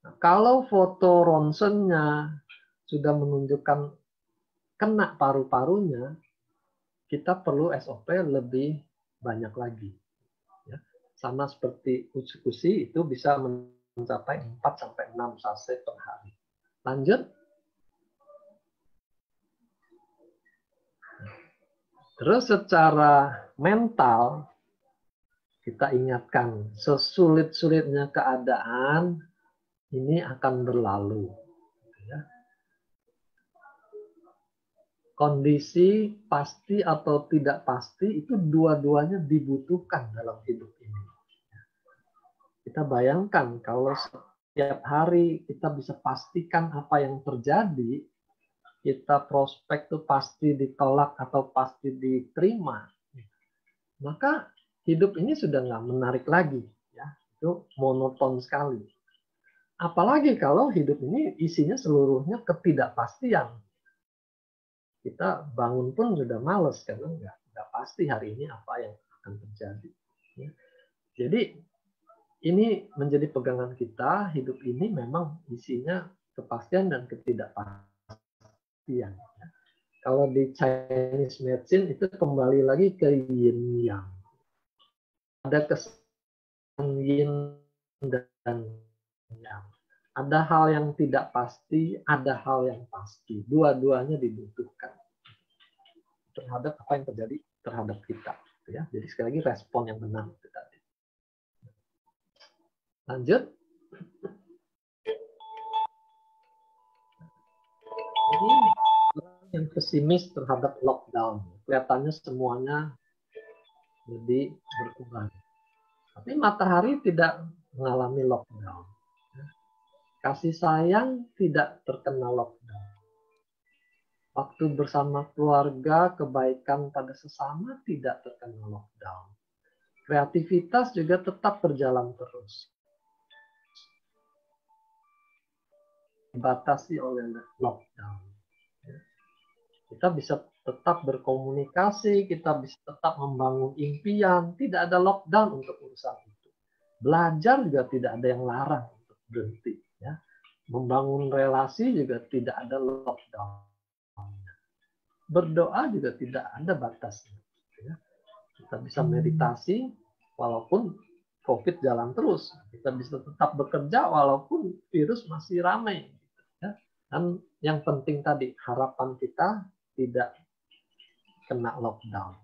Nah, kalau foto ronsennya sudah menunjukkan kena paru-parunya, kita perlu SOP lebih banyak lagi. Ya. Sama seperti uji itu bisa mencapai 4-6 saset per hari. Lanjut. Terus secara mental, kita ingatkan, sesulit-sulitnya keadaan, ini akan berlalu. Ya. Kondisi pasti atau tidak pasti itu dua-duanya dibutuhkan dalam hidup ini. Kita bayangkan kalau setiap hari kita bisa pastikan apa yang terjadi, kita prospek itu pasti ditolak atau pasti diterima, maka hidup ini sudah nggak menarik lagi. Ya. Itu monoton sekali. Apalagi kalau hidup ini isinya seluruhnya ketidakpastian. Kita bangun pun sudah males karena nggak pasti hari ini apa yang akan terjadi. Ya. Jadi ini menjadi pegangan kita, hidup ini memang isinya kepastian dan ketidakpastian. Ya. Kalau di Chinese medicine itu kembali lagi ke yin yang. Ada kesan yin dan yang. Ada hal yang tidak pasti, ada hal yang pasti. Dua-duanya dibutuhkan terhadap apa yang terjadi terhadap kita. Ya. Jadi sekali lagi respon yang benar itu tadi. Lanjut. Ini orang yang pesimis terhadap lockdown. Kelihatannya semuanya jadi berkurang. Tapi matahari tidak mengalami lockdown. Kasih sayang tidak terkena lockdown. Waktu bersama keluarga, kebaikan pada sesama tidak terkena lockdown. Kreativitas juga tetap berjalan terus. Dibatasi oleh lockdown. Kita bisa tetap berkomunikasi, kita bisa tetap membangun impian, tidak ada lockdown untuk urusan itu. Belajar juga tidak ada yang larang untuk berhenti. Ya. Membangun relasi juga tidak ada lockdown. Berdoa juga tidak ada batasnya. Ya. Kita bisa meditasi walaupun COVID jalan terus. Kita bisa tetap bekerja walaupun virus masih ramai. Ya. Dan yang penting tadi, harapan kita tidak kena lockdown.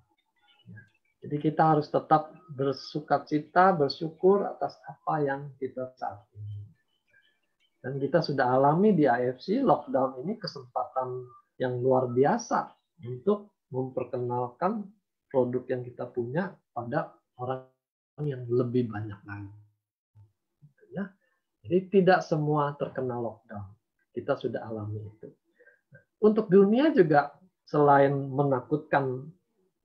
Ya. Jadi kita harus tetap bersukacita, bersyukur atas apa yang kita saat ini. Dan kita sudah alami di AFC, lockdown ini kesempatan yang luar biasa untuk memperkenalkan produk yang kita punya pada orang yang lebih banyak lagi. Ya. Jadi tidak semua terkena lockdown. Kita sudah alami itu. Untuk dunia juga selain menakutkan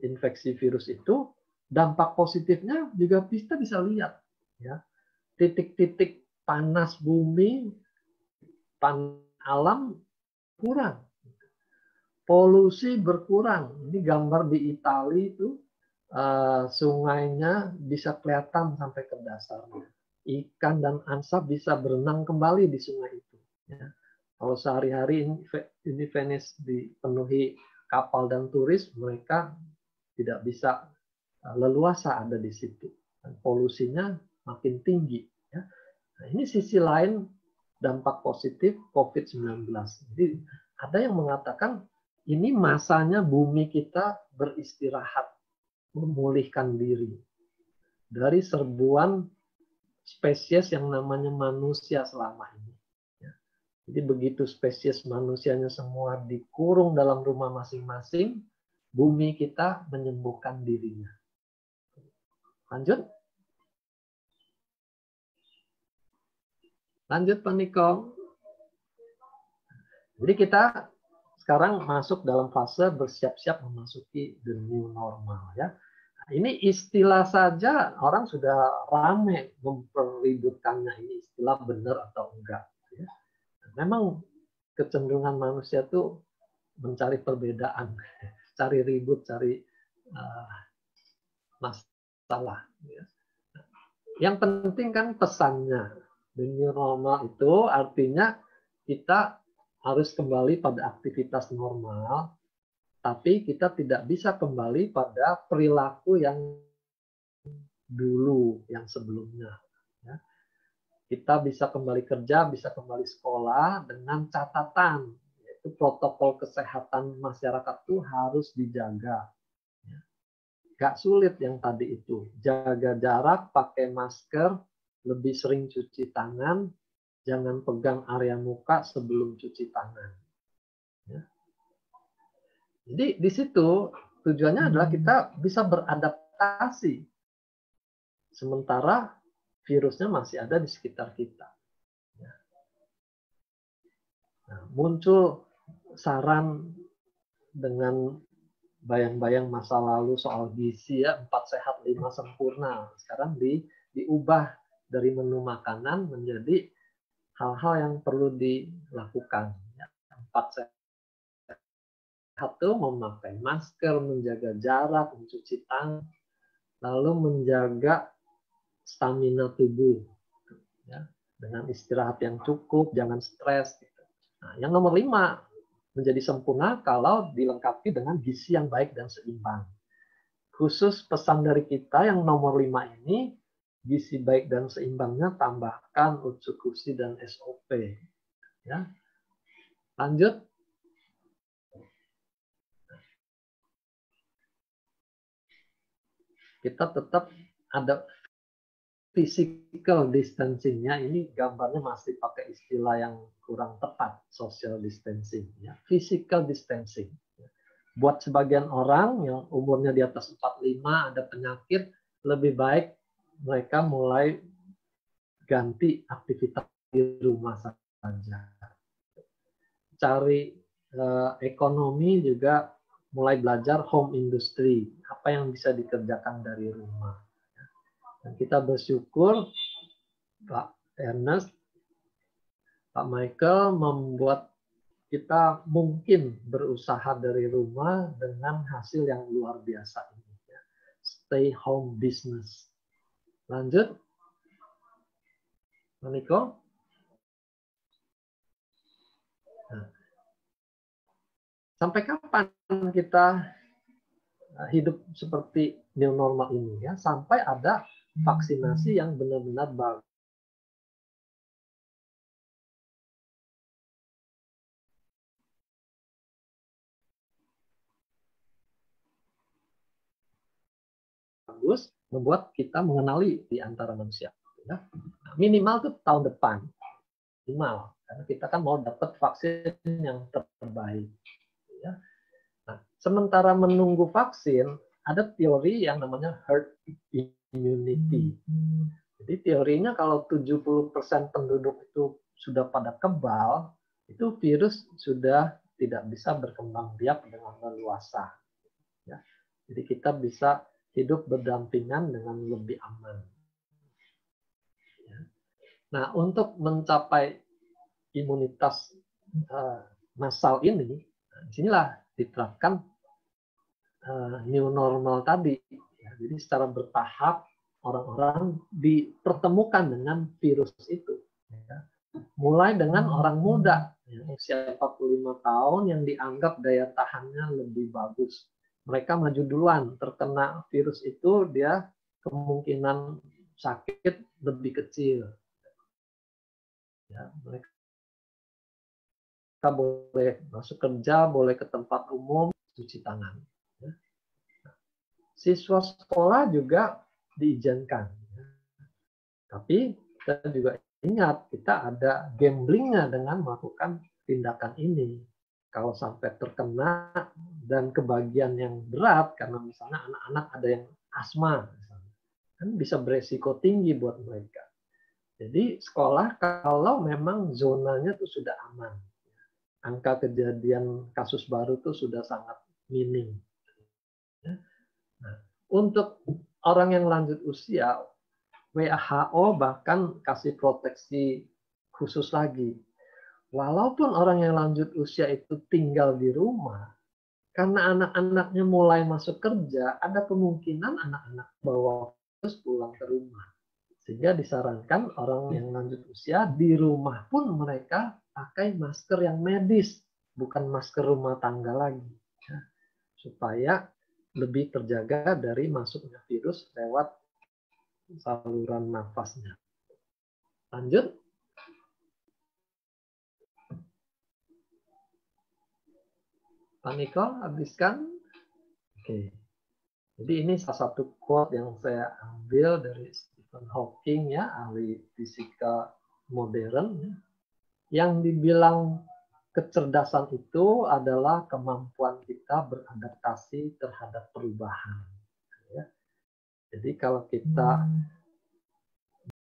infeksi virus itu, dampak positifnya juga kita bisa lihat. Ya. Titik-titik panas bumi, alam kurang. Polusi berkurang. Ini gambar di Italia itu, sungainya bisa kelihatan sampai ke dasarnya. Ikan dan angsa bisa berenang kembali di sungai itu. Ya. Kalau sehari-hari ini Venice dipenuhi kapal dan turis, mereka tidak bisa leluasa ada di situ. Dan polusinya makin tinggi. Ya. Nah, ini sisi lain dampak positif COVID-19. Jadi ada yang mengatakan ini masanya bumi kita beristirahat, memulihkan diri dari serbuan spesies yang namanya manusia selama ini. Jadi begitu spesies manusianya semua dikurung dalam rumah masing-masing, bumi kita menyembuhkan dirinya. Lanjut. Lanjut Pak Niko. Jadi kita sekarang masuk dalam fase bersiap-siap memasuki the new normal. Ya. Ini istilah saja orang sudah ramai memperributkannya, ini istilah benar atau enggak. Ya. Memang kecenderungan manusia tuh mencari perbedaan, cari ribut, cari masalah. Ya. Yang penting kan pesannya. The new normal itu artinya kita harus kembali pada aktivitas normal, tapi kita tidak bisa kembali pada perilaku yang dulu, yang sebelumnya. Ya. Kita bisa kembali kerja, bisa kembali sekolah dengan catatan, yaitu protokol kesehatan masyarakat itu harus dijaga. Gak sulit yang tadi itu. Jaga jarak, pakai masker, lebih sering cuci tangan, jangan pegang area muka sebelum cuci tangan. Ya. Jadi di situ tujuannya adalah kita bisa beradaptasi. Sementara virusnya masih ada di sekitar kita. Ya. Nah, muncul saran dengan bayang-bayang masa lalu soal gizi ya, 4 sehat 5 sempurna. Sekarang diubah dari menu makanan menjadi hal-hal yang perlu dilakukan. 4 sehat itu memakai masker, menjaga jarak, mencuci tangan, lalu menjaga stamina tubuh. Ya, dengan istirahat yang cukup, jangan stres. Nah, yang nomor 5, menjadi sempurna kalau dilengkapi dengan gizi yang baik dan seimbang. Khusus pesan dari kita yang nomor 5 ini, gizi baik dan seimbangnya tambahkan utsukushi dan SOP. Ya. Lanjut. Kita tetap ada physical distancing-nya. Ini gambarnya masih pakai istilah yang kurang tepat, social distancing. Ya. Physical distancing. Buat sebagian orang yang umurnya di atas 45, ada penyakit, lebih baik mereka mulai ganti aktivitas di rumah saja. Cari ekonomi juga mulai belajar home industry, apa yang bisa dikerjakan dari rumah. Dan kita bersyukur Pak Ernest, Pak Michael membuat kita mungkin berusaha dari rumah dengan hasil yang luar biasa ini. Stay home business. Lanjut. Maniko. Nah, sampai kapan kita hidup seperti new normal ini ya? Sampai ada vaksinasi yang benar-benar bagus. Membuat kita mengenali di antara manusia. Ya. Minimal tuh tahun depan. Minimal. Karena kita kan mau dapat vaksin yang terbaik. Ya. Nah, sementara menunggu vaksin, ada teori yang namanya herd immunity. Jadi teorinya kalau 70% penduduk itu sudah pada kebal, itu virus sudah tidak bisa berkembang biak dengan leluasa. Ya. Jadi kita bisa hidup berdampingan dengan lebih aman. Ya. Nah, untuk mencapai imunitas massal ini, disinilah diterapkan new normal tadi. Ya, jadi secara bertahap orang-orang dipertemukan dengan virus itu. Ya. Mulai dengan orang muda, ya, usia 45 tahun yang dianggap daya tahannya lebih bagus. Mereka maju duluan, terkena virus itu dia kemungkinan sakit lebih kecil. Ya, mereka boleh masuk kerja, boleh ke tempat umum, cuci tangan. Ya. Siswa sekolah juga diizinkan. Ya. Tapi kita juga ingat, kita ada gamblingnya dengan melakukan tindakan ini. Kalau sampai terkena dan kebagian yang berat, karena misalnya anak-anak ada yang asma, misalnya, kan bisa beresiko tinggi buat mereka. Jadi sekolah kalau memang zonanya itu sudah aman, angka kejadian kasus baru itu sudah sangat minim. Nah, untuk orang yang lanjut usia, WHO bahkan kasih proteksi khusus lagi. Walaupun orang yang lanjut usia itu tinggal di rumah, karena anak-anaknya mulai masuk kerja, ada kemungkinan anak-anak bawa virus pulang ke rumah. Sehingga disarankan orang yang lanjut usia di rumah pun mereka pakai masker yang medis, bukan masker rumah tangga lagi. Ya, supaya lebih terjaga dari masuknya virus lewat saluran nafasnya. Lanjut. Pak Niko, habiskan. Oke. Jadi ini salah satu quote yang saya ambil dari Stephen Hawking, ya, ahli fisika modern, yang dibilang kecerdasan itu adalah kemampuan kita beradaptasi terhadap perubahan. Ya. Jadi kalau kita